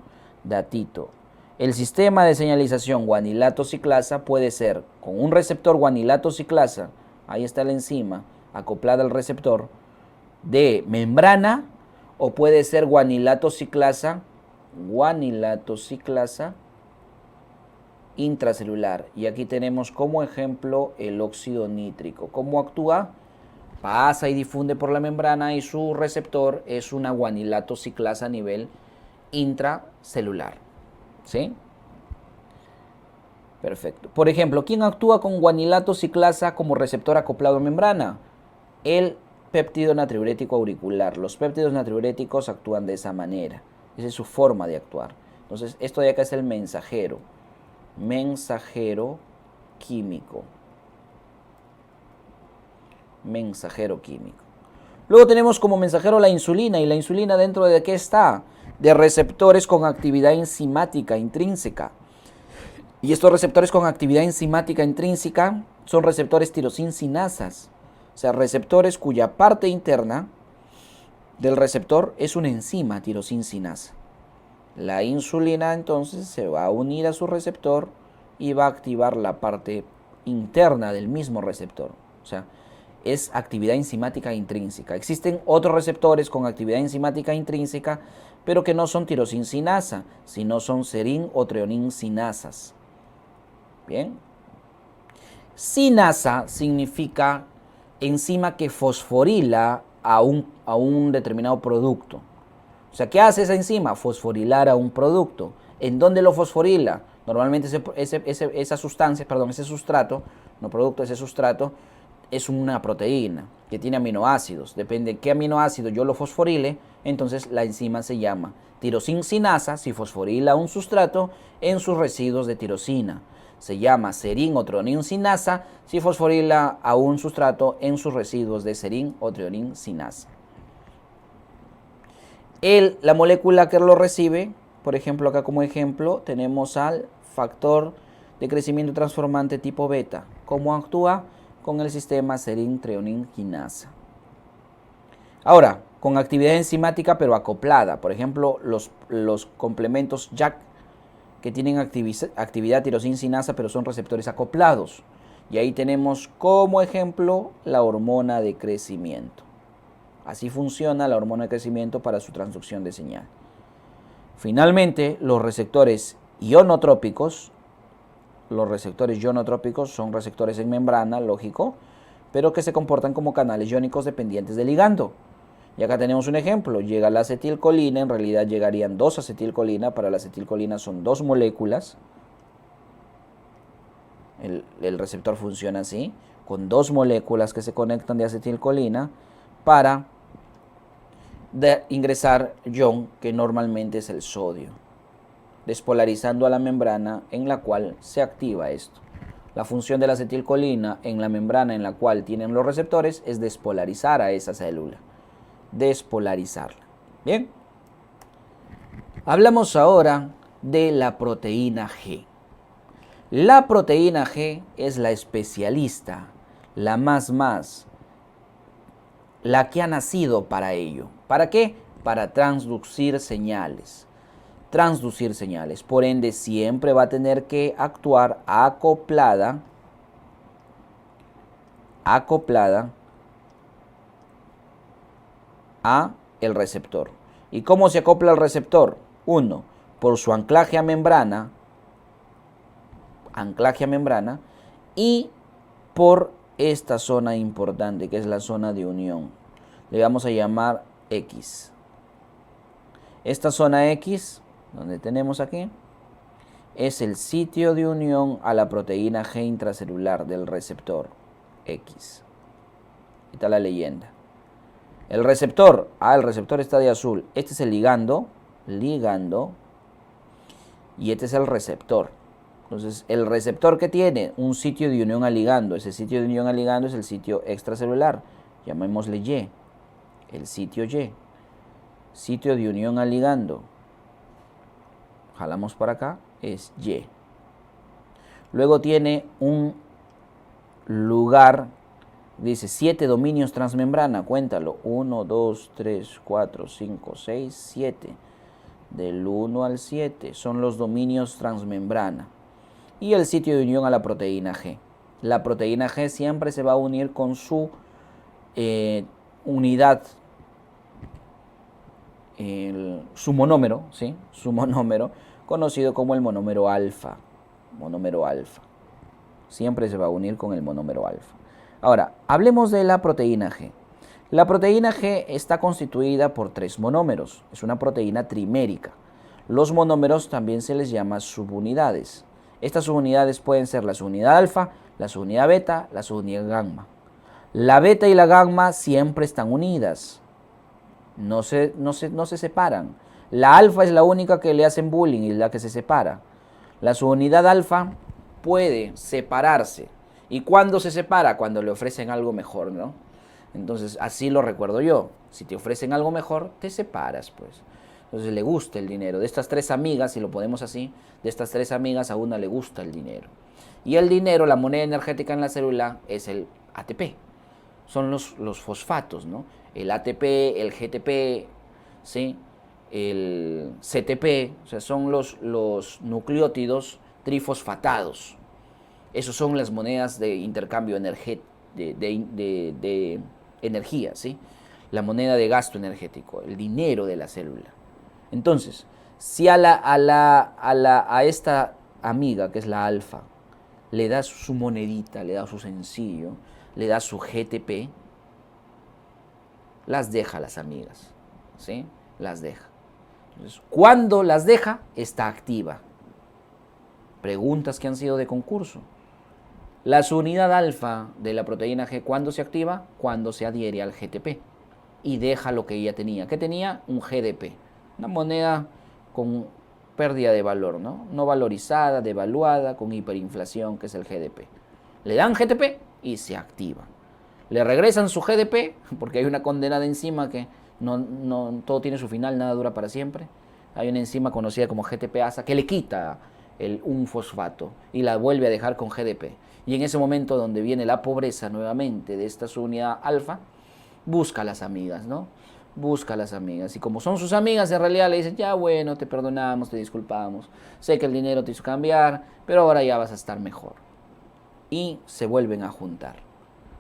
El sistema de señalización guanilato ciclasa puede ser con un receptor guanilato ciclasa, ahí está la enzima acoplada al receptor, de membrana, o puede ser guanilato ciclasa intracelular. Y aquí tenemos como ejemplo el óxido nítrico. ¿Cómo actúa? Pasa y difunde por la membrana y su receptor es una guanilato ciclasa a nivel intracelular. ¿Sí? Perfecto. Por ejemplo, ¿quién actúa con guanilato ciclasa como receptor acoplado a membrana? El péptido natriurético auricular. Los péptidos natriuréticos actúan de esa manera. Esa es su forma de actuar. Entonces, esto de acá es el mensajero químico. Luego tenemos como mensajero la insulina. ¿Y la insulina dentro de qué está? De receptores con actividad enzimática intrínseca. Y estos receptores con actividad enzimática intrínseca son receptores tirosincinasas. O sea, receptores cuya parte interna del receptor es una enzima tirosincinasa. La insulina entonces se va a unir a su receptor y va a activar la parte interna del mismo receptor. O sea, es actividad enzimática intrínseca. Existen otros receptores con actividad enzimática intrínseca, pero que no son tirosincinasa, sino son serin o treonincinasas. Bien. Sinasa significa enzima que fosforila a un determinado producto. O sea, ¿qué hace esa enzima? Fosforilar a un producto. ¿En dónde lo fosforila? Normalmente esa sustancia, perdón, ese sustrato, no producto, ese sustrato es una proteína que tiene aminoácidos. Depende de qué aminoácido yo lo fosforile, entonces la enzima se llama tirosinsinasa si fosforila un sustrato en sus residuos de tirosina. Se llama serin o trioninsinasa si fosforila a un sustrato en sus residuos de serin o trioninsinasa. La molécula que lo recibe, por ejemplo, acá como ejemplo, tenemos al factor de crecimiento transformante tipo beta. ¿Cómo actúa? Con el sistema serin-trioninquinasa. Ahora, con actividad enzimática pero acoplada. Por ejemplo, los complementos JAK que tienen actividad tirosinsinasa pero son receptores acoplados. Y ahí tenemos como ejemplo la hormona de crecimiento. Así funciona la hormona de crecimiento para su transducción de señal. Finalmente, los receptores ionotrópicos son receptores en membrana, lógico, pero que se comportan como canales iónicos dependientes del ligando. Y acá tenemos un ejemplo, llega la acetilcolina, en realidad llegarían 2 acetilcolina, para la acetilcolina son 2 moléculas. El receptor funciona así, con 2 moléculas que se conectan de acetilcolina para ingresar ion, que normalmente es el sodio, despolarizando a la membrana en la cual se activa esto. La función de la acetilcolina en la membrana en la cual tienen los receptores es despolarizar a esa célula. Despolarizarla. Bien. Hablamos ahora de la proteína G. La proteína G es la especialista, la la que ha nacido para ello. ¿Para qué? Para transducir señales. Por ende, siempre va a tener que actuar acoplada a el receptor. ¿Y cómo se acopla al receptor? 1. Por su anclaje a membrana, y por esta zona importante que es la zona de unión. Le vamos a llamar X. Esta zona X, donde tenemos aquí, es el sitio de unión a la proteína G intracelular del receptor X. Ahí está la leyenda. El receptor está de azul. Este es el ligando, y este es el receptor. Entonces, el receptor que tiene un sitio de unión al ligando, ese sitio de unión al ligando es el sitio extracelular, llamémosle Y, el sitio Y, sitio de unión al ligando, jalamos para acá, es Y. Luego tiene un lugar, dice 7 dominios transmembrana, cuéntalo, 1, 2, 3, 4, 5, 6, 7, del 1 al 7 son los dominios transmembrana. Y el sitio de unión a la proteína G. La proteína G siempre se va a unir con su unidad, su monómero, ¿sí? Su monómero, conocido como el monómero alfa. Siempre se va a unir con el monómero alfa. Ahora, hablemos de la proteína G. La proteína G está constituida por 3 monómeros. Es una proteína trimérica. Los monómeros también se les llama subunidades. Estas subunidades pueden ser la subunidad alfa, la subunidad beta, la subunidad gamma. La beta y la gamma siempre están unidas. No se separan. La alfa es la única que le hacen bullying y la que se separa. La subunidad alfa puede separarse. ¿Y cuándo se separa? Cuando le ofrecen algo mejor, ¿no? Entonces, así lo recuerdo yo. Si te ofrecen algo mejor, te separas, pues. Entonces le gusta el dinero. De estas 3 amigas, si lo ponemos así, de estas 3 amigas a una le gusta el dinero. Y el dinero, la moneda energética en la célula, es el ATP. Son los fosfatos, ¿no? El ATP, el GTP, ¿sí? El CTP, o sea, son los nucleótidos trifosfatados. Esas son las monedas de intercambio de energía, ¿sí? La moneda de gasto energético, el dinero de la célula. Entonces, si a esta amiga, que es la alfa, le das su monedita, le das su sencillo, le das su GTP, las deja las amigas, ¿sí? Las deja. Entonces, cuando las deja, está activa. Preguntas que han sido de concurso. La subunidad alfa de la proteína G, ¿cuándo se activa? Cuando se adhiere al GTP y deja lo que ella tenía. ¿Qué tenía? Un GDP, una moneda con pérdida de valor, ¿no? No valorizada, devaluada, con hiperinflación, que es el GDP. Le dan GTP y se activa. Le regresan su GDP, porque hay una condenada enzima que no todo tiene su final, nada dura para siempre. Hay una enzima conocida como GTPasa que le quita un fosfato y la vuelve a dejar con GDP. Y en ese momento donde viene la pobreza nuevamente de esta subunidad alfa, busca a las amigas, ¿no? Busca a las amigas. Y como son sus amigas, en realidad le dicen, ya bueno, te perdonamos, te disculpamos. Sé que el dinero te hizo cambiar, pero ahora ya vas a estar mejor. Y se vuelven a juntar.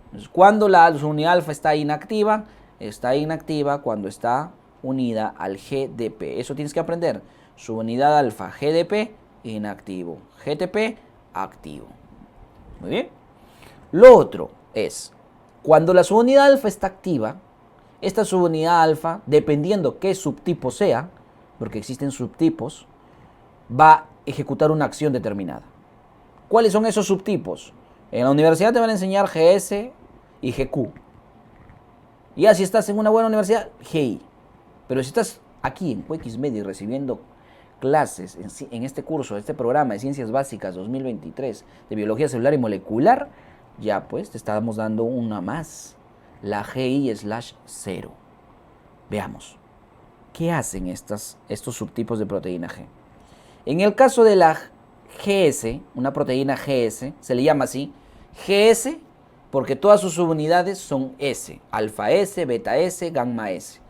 Entonces, cuando la subunidad alfa está inactiva cuando está unida al GDP. Eso tienes que aprender. Subunidad alfa, GDP, inactivo. GTP, activo. Muy bien. Lo otro es, cuando la subunidad alfa está activa, esta subunidad alfa, dependiendo qué subtipo sea, porque existen subtipos, va a ejecutar una acción determinada. ¿Cuáles son esos subtipos? En la universidad te van a enseñar GS y GQ. Ya si estás en una buena universidad, GI. Pero si estás aquí en QX Media recibiendo clases en este curso, este programa de Ciencias Básicas 2023 de Biología Celular y Molecular, ya pues te estamos dando una más, la GI/0. Veamos, ¿qué hacen estos subtipos de proteína G? En el caso de la GS, una proteína GS, se le llama así, GS porque todas sus subunidades son S, alfa S, beta S, gamma S.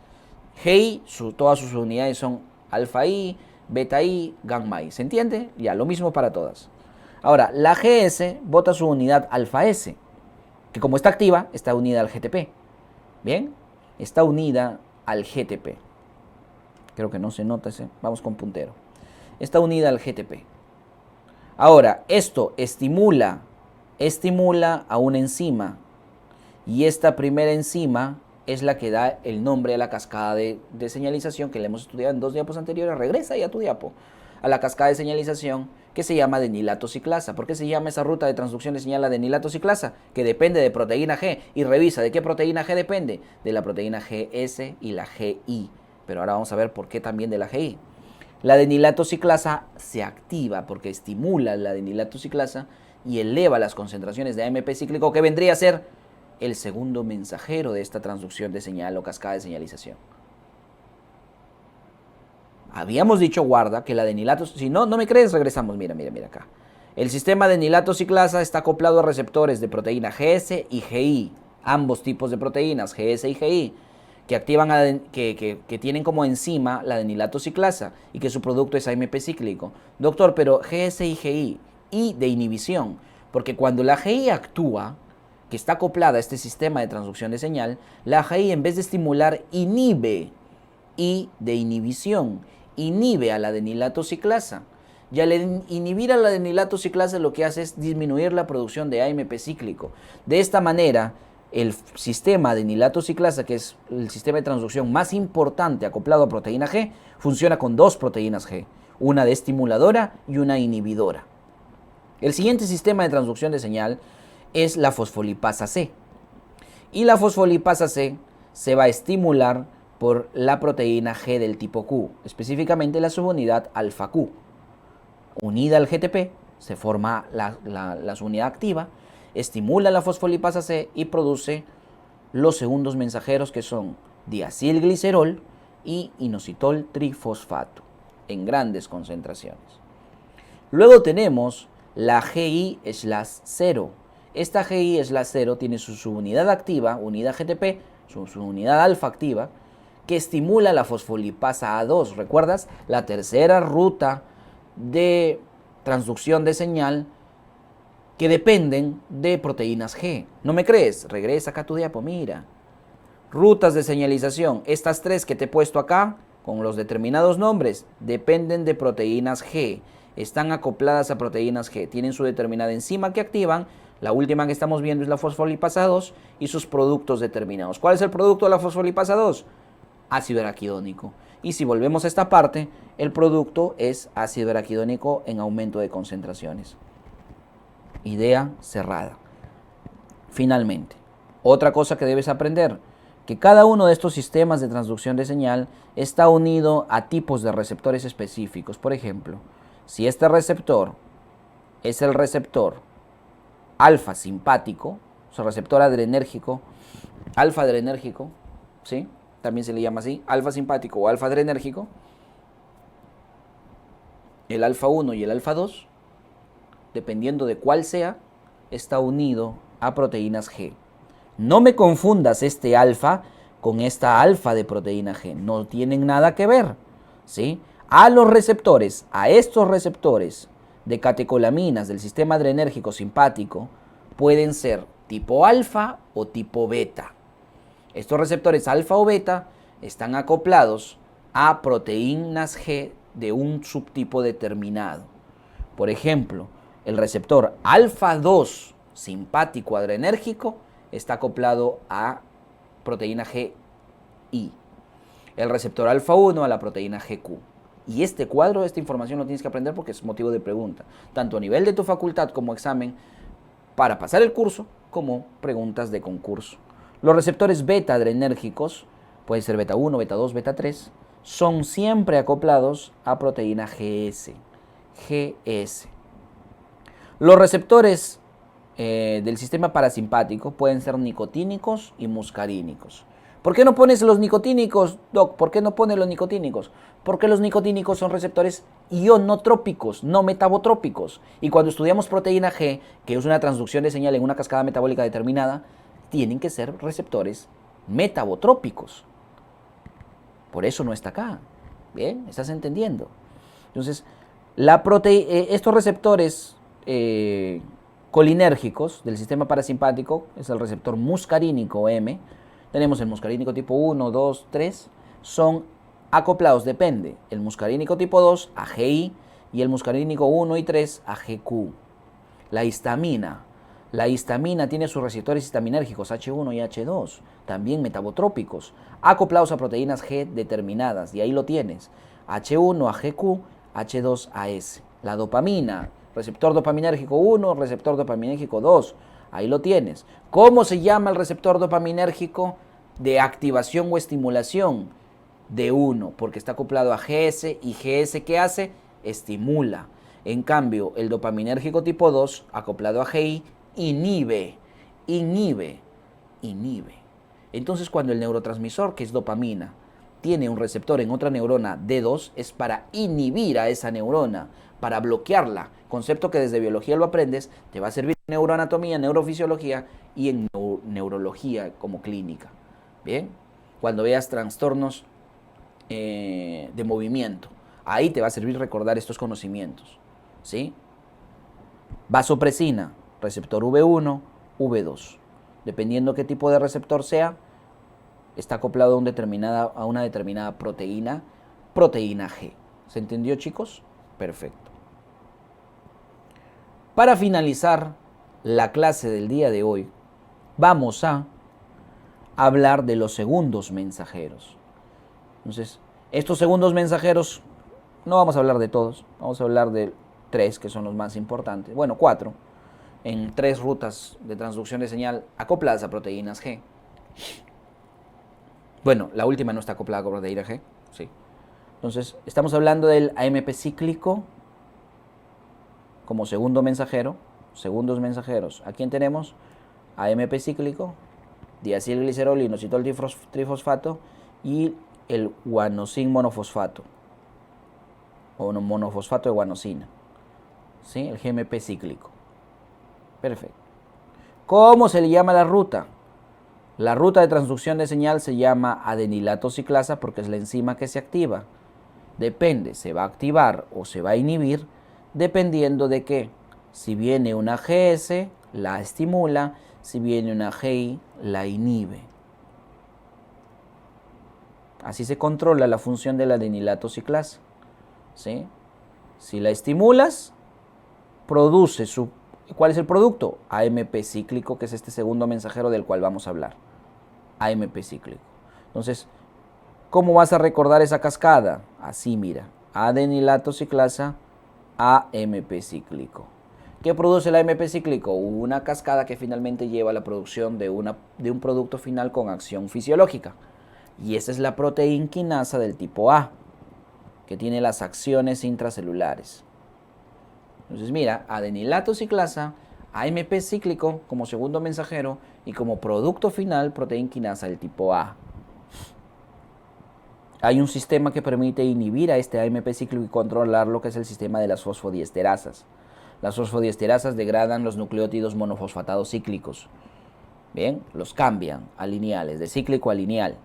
GI, todas sus unidades son alfa I, beta I, gamma I. ¿Se entiende? Ya, lo mismo para todas. Ahora, la GS bota su unidad alfa S, que como está activa, está unida al GTP. ¿Bien? Está unida al GTP. Creo que no se nota ese. Vamos con puntero. Está unida al GTP. Ahora, esto estimula a una enzima. Y esta primera enzima es la que da el nombre a la cascada de señalización que le hemos estudiado en 2 diapos anteriores. Regresa ahí a tu diapo. A la cascada de señalización que se llama adenilato ciclasa. ¿Por qué se llama esa ruta de transducción de señal adenilato ciclasa? Que depende de proteína G. Y revisa de qué proteína G depende. De la proteína GS y la GI. Pero ahora vamos a ver por qué también de la GI. La adenilato ciclasa se activa porque estimula la adenilato ciclasa y eleva las concentraciones de AMP cíclico, que vendría a ser el segundo mensajero de esta transducción de señal o cascada de señalización. Habíamos dicho, guarda, que la adenilato, si no me crees, regresamos, mira acá. El sistema de adenilato ciclasa está acoplado a receptores de proteína GS y GI, ambos tipos de proteínas, GS y GI, que activan, que tienen como enzima la adenilato ciclasa y que su producto es AMP cíclico. Doctor, pero GS y GI, y de inhibición, porque cuando la GI actúa, que está acoplada a este sistema de transducción de señal, la GI en vez de estimular inhibe, y de inhibición, inhibe a la adenilato ciclasa. Y al inhibir a la adenilato ciclasa lo que hace es disminuir la producción de AMP cíclico. De esta manera, el sistema adenilato ciclasa, que es el sistema de transducción más importante acoplado a proteína G, funciona con 2 proteínas G, una de estimuladora y una inhibidora. El siguiente sistema de transducción de señal es la fosfolipasa C. Y la fosfolipasa C se va a estimular por la proteína G del tipo Q, específicamente la subunidad alfa Q. Unida al GTP, se forma la subunidad activa, estimula la fosfolipasa C y produce los segundos mensajeros, que son diacilglicerol y inositol trifosfato en grandes concentraciones. Luego tenemos la GI/0. Esta GI/0 tiene su subunidad activa, unidad GTP, su unidad alfa activa, que estimula la fosfolipasa A2. ¿Recuerdas? La tercera ruta de transducción de señal que dependen de proteínas G. ¿No me crees? Regresa acá a tu diapo, mira. Rutas de señalización. Estas 3 que te he puesto acá, con los determinados nombres, dependen de proteínas G. están acopladas a proteínas G, tienen su determinada enzima que activan. La última que estamos viendo es la fosfolipasa 2 y sus productos determinados. ¿Cuál es el producto de la fosfolipasa 2? Ácido araquidónico. Y si volvemos a esta parte, el producto es ácido araquidónico en aumento de concentraciones. Idea cerrada. Finalmente, otra cosa que debes aprender, que cada uno de estos sistemas de transducción de señal está unido a tipos de receptores específicos. Por ejemplo, si este receptor es el receptor alfa simpático, o sea, receptor adrenérgico, alfa adrenérgico, ¿sí? También se le llama así, alfa simpático o alfa adrenérgico, el alfa 1 y el alfa 2, dependiendo de cuál sea, está unido a proteínas G. No me confundas este alfa con esta alfa de proteína G, no tienen nada que ver, ¿sí? A estos receptores de catecolaminas del sistema adrenérgico simpático pueden ser tipo alfa o tipo beta. Estos receptores alfa o beta están acoplados a proteínas G de un subtipo determinado. Por ejemplo, el receptor alfa 2 simpático adrenérgico está acoplado a proteína GI. El receptor alfa 1 a la proteína GQ. Y este cuadro, esta información lo tienes que aprender porque es motivo de pregunta, tanto a nivel de tu facultad como examen para pasar el curso, como preguntas de concurso. Los receptores beta adrenérgicos, pueden ser beta 1, beta 2, beta 3, son siempre acoplados a proteína GS. Los receptores del sistema parasimpático pueden ser nicotínicos y muscarínicos. ¿Por qué no pones los nicotínicos, Doc? ¿Por qué no pones los nicotínicos? Porque los nicotínicos son receptores ionotrópicos, no metabotrópicos. Y cuando estudiamos proteína G, que es una transducción de señal en una cascada metabólica determinada, tienen que ser receptores metabotrópicos. Por eso no está acá. ¿Bien? ¿Estás entendiendo? Entonces, estos receptores colinérgicos del sistema parasimpático es el receptor muscarínico M. Tenemos el muscarínico tipo 1, 2, 3. Son acoplados, depende, el muscarínico tipo 2 a GI y el muscarínico 1 y 3 a GQ. La histamina. La histamina tiene sus receptores histaminérgicos H1 y H2, también metabotrópicos, acoplados a proteínas G determinadas. Y ahí lo tienes. H1 a GQ, H2 a S. La dopamina. Receptor dopaminérgico 1, receptor dopaminérgico 2. Ahí lo tienes. ¿Cómo se llama el receptor dopaminérgico de activación o estimulación? De 1, porque está acoplado a GS y GS ¿qué hace? Estimula. En cambio, el dopaminérgico tipo 2, acoplado a GI, inhibe. Entonces, cuando el neurotransmisor, que es dopamina, tiene un receptor en otra neurona D2, es para inhibir a esa neurona, para bloquearla. Concepto que desde biología lo aprendes, te va a servir en neuroanatomía, neurofisiología y en neurología como clínica. Bien, cuando veas trastornos de movimiento, ahí te va a servir recordar estos conocimientos. ¿Sí? Vasopresina, receptor V1, V2. Dependiendo qué tipo de receptor sea, está acoplado a una determinada proteína G. ¿Se entendió, chicos? Perfecto. Para finalizar la clase del día de hoy, vamos a hablar de los segundos mensajeros. Entonces, estos segundos mensajeros, no vamos a hablar de todos, vamos a hablar de 3 que son los más importantes, bueno, 4, en 3 rutas de transducción de señal acopladas a proteínas G. Bueno, la última no está acoplada con proteína G, sí. Entonces, estamos hablando del AMP cíclico como segundo mensajero, segundos mensajeros. ¿A quién tenemos? AMP cíclico, diacilglicerol, inositol trifosfato y el guanosin monofosfato o monofosfato de guanosina, ¿sí? El GMP cíclico. Perfecto. ¿Cómo se le llama la ruta? La ruta de transducción de señal se llama adenilato ciclasa porque es la enzima que se activa. Depende, se va a activar o se va a inhibir dependiendo de qué. Si viene una GS, la estimula, si viene una GI, la inhibe. Así se controla la función del adenilato ciclasa, ¿sí? Si la estimulas, produce su... ¿Cuál es el producto? AMP cíclico, que es este segundo mensajero del cual vamos a hablar. AMP cíclico. Entonces, ¿cómo vas a recordar esa cascada? Así, mira. Adenilato ciclasa, AMP cíclico. ¿Qué produce el AMP cíclico? Una cascada que finalmente lleva a la producción de un producto final con acción fisiológica. Y esa es la proteína quinasa del tipo A, que tiene las acciones intracelulares. Entonces mira, adenilato ciclasa, AMP cíclico como segundo mensajero y como producto final proteína quinasa del tipo A. Hay un sistema que permite inhibir a este AMP cíclico y controlar lo que es el sistema de las fosfodiesterasas. Las fosfodiesterasas degradan los nucleótidos monofosfatados cíclicos. Bien, los cambian a lineales, de cíclico a lineal,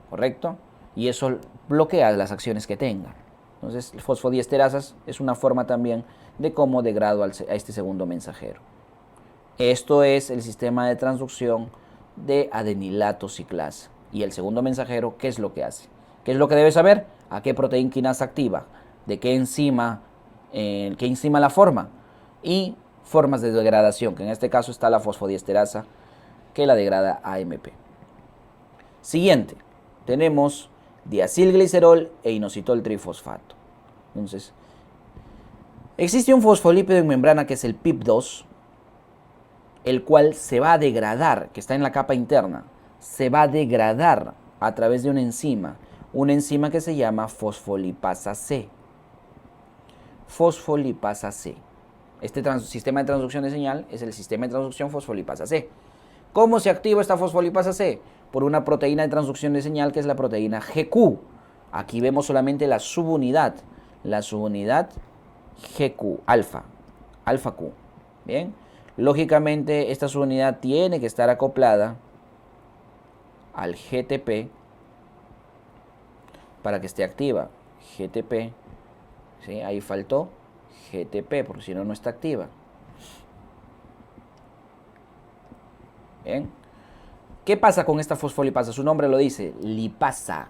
¿correcto? Y eso bloquea las acciones que tengan. Entonces, fosfodiesterasas es una forma también de cómo degrado a este segundo mensajero. Esto es el sistema de transducción de adenilato ciclasa. Y el segundo mensajero, ¿qué es lo que hace? ¿Qué es lo que debes saber? ¿A qué proteína quinasa activa? ¿De qué enzima la forma? Y formas de degradación, que en este caso está la fosfodiesterasa, que la degrada a AMP. Siguiente, tenemos diacilglicerol e inositol trifosfato. Entonces, existe un fosfolípido en membrana que es el PIP2, el cual se va a degradar, que está en la capa interna, se va a degradar a través de una enzima que se llama fosfolipasa C. Fosfolipasa C. Este sistema de transducción de señal es el sistema de transducción fosfolipasa C. ¿Cómo se activa esta fosfolipasa C? Por una proteína de transducción de señal que es la proteína GQ. Aquí vemos solamente la subunidad GQ, alfa Q. Bien, lógicamente esta subunidad tiene que estar acoplada al GTP para que esté activa. GTP, ¿sí? Ahí faltó GTP, porque si no, no está activa. Bien. ¿Qué pasa con esta fosfolipasa? Su nombre lo dice, lipasa.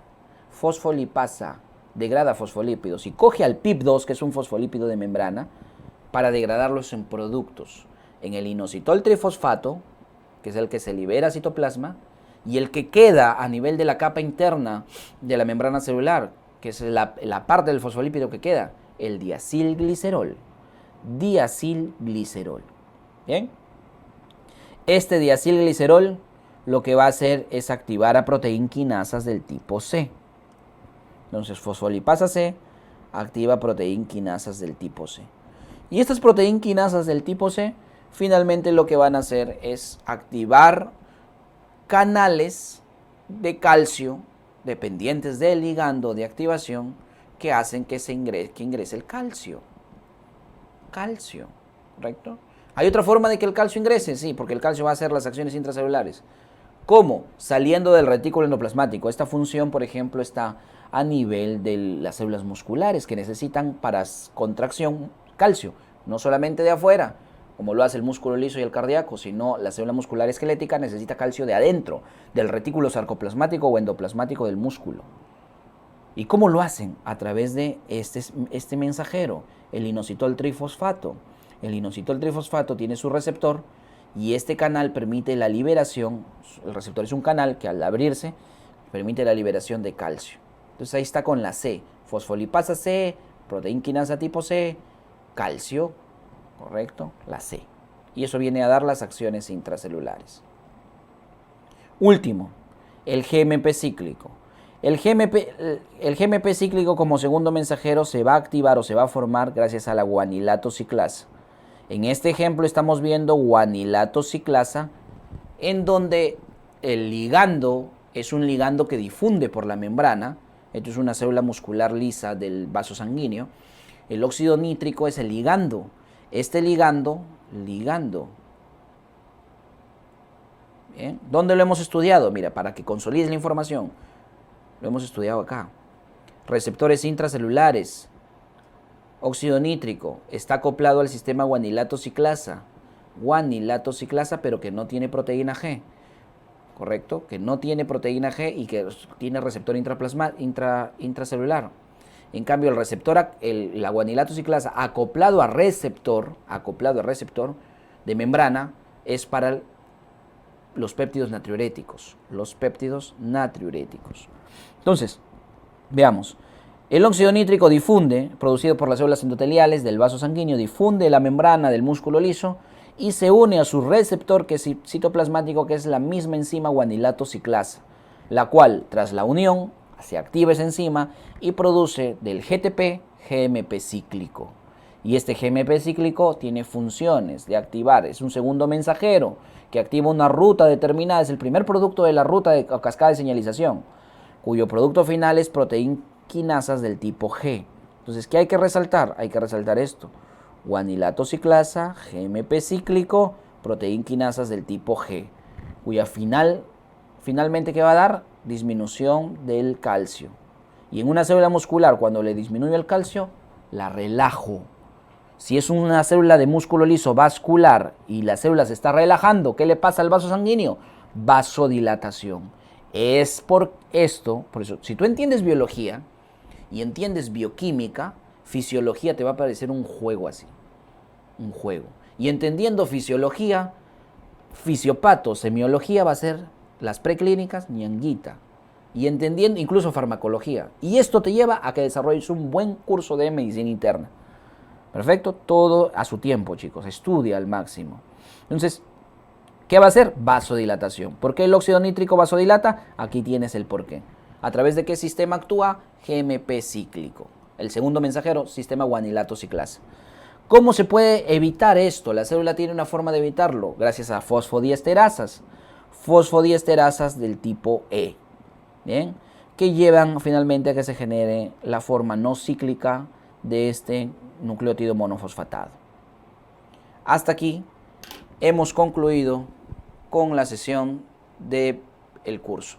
Fosfolipasa degrada fosfolípidos y coge al PIP2, que es un fosfolípido de membrana, para degradarlos en productos. En el inositol trifosfato, que es el que se libera a citoplasma, y el que queda a nivel de la capa interna de la membrana celular, que es la parte del fosfolípido que queda, el diacilglicerol. Diacilglicerol. ¿Bien? Este diacilglicerol lo que va a hacer es activar a proteína quinasas del tipo C. Entonces, fosfolipasa C activa proteína quinasas del tipo C. Y estas proteínas quinasas del tipo C, finalmente lo que van a hacer es activar canales de calcio dependientes del ligando de activación que hacen que ingrese el calcio. Calcio, ¿correcto? ¿Hay otra forma de que el calcio ingrese? Sí, porque el calcio va a hacer las acciones intracelulares. ¿Cómo? Saliendo del retículo endoplasmático. Esta función, por ejemplo, está a nivel de las células musculares que necesitan para contracción calcio, no solamente de afuera, como lo hace el músculo liso y el cardíaco, sino la célula muscular esquelética necesita calcio de adentro, del retículo sarcoplasmático o endoplasmático del músculo. ¿Y cómo lo hacen? A través de este mensajero, el inositol trifosfato. El inositol trifosfato tiene su receptor y este canal permite la liberación. El receptor es un canal que al abrirse permite la liberación de calcio. Entonces ahí está con la C, fosfolipasa C, proteína quinasa tipo C, calcio, correcto, la C. Y eso viene a dar las acciones intracelulares. Último, el GMP cíclico. El GMP cíclico como segundo mensajero se va a activar o se va a formar gracias a la guanilato ciclasa. En este ejemplo estamos viendo guanilato ciclasa, en donde el ligando es un ligando que difunde por la membrana. Esto es una célula muscular lisa del vaso sanguíneo. El óxido nítrico es el ligando. Este ligando, ¿bien? ¿Dónde lo hemos estudiado? Mira, para que consolides la información, lo hemos estudiado acá. Receptores intracelulares, óxido nítrico, está acoplado al sistema guanilato ciclasa, pero que no tiene proteína G, ¿correcto? Que no tiene proteína G y que tiene receptor intracelular. En cambio, el receptor, la guanilato ciclasa acoplado a receptor de membrana es para los péptidos natriuréticos. Entonces, veamos. El óxido nítrico difunde, producido por las células endoteliales del vaso sanguíneo, difunde la membrana del músculo liso y se une a su receptor que es citoplasmático, que es la misma enzima guanilato ciclasa, la cual, tras la unión, se activa esa enzima y produce del GTP GMP cíclico. Y este GMP cíclico tiene funciones de activar, es un segundo mensajero que activa una ruta determinada, es el primer producto de la ruta de cascada de señalización, cuyo producto final es proteinquinasas del tipo G. Entonces, ¿qué hay que resaltar? Hay que resaltar esto: guanilato ciclasa, GMP cíclico, proteinquinasas del tipo G, cuya finalmente, ¿qué va a dar? Disminución del calcio. Y en una célula muscular, cuando le disminuye el calcio, la relajo. Si es una célula de músculo liso vascular y la célula se está relajando, ¿qué le pasa al vaso sanguíneo? Vasodilatación. Es por eso, si tú entiendes biología y entiendes bioquímica, fisiología te va a parecer un juego así. Un juego. Y entendiendo fisiología, fisiopato, semiología va a ser las preclínicas, ñanguita. Y entendiendo incluso farmacología. Y esto te lleva a que desarrolles un buen curso de medicina interna. Perfecto, todo a su tiempo, chicos. Estudia al máximo. Entonces, ¿qué va a hacer? Vasodilatación. ¿Por qué el óxido nítrico vasodilata? Aquí tienes el porqué. ¿A través de qué sistema actúa? GMP cíclico. El segundo mensajero, sistema guanilato ciclasa. ¿Cómo se puede evitar esto? La célula tiene una forma de evitarlo, gracias a fosfodiesterasas. Fosfodiesterasas del tipo E. ¿Bien? Que llevan finalmente a que se genere la forma no cíclica de este nucleótido monofosfatado. Hasta aquí hemos concluido con la sesión del curso.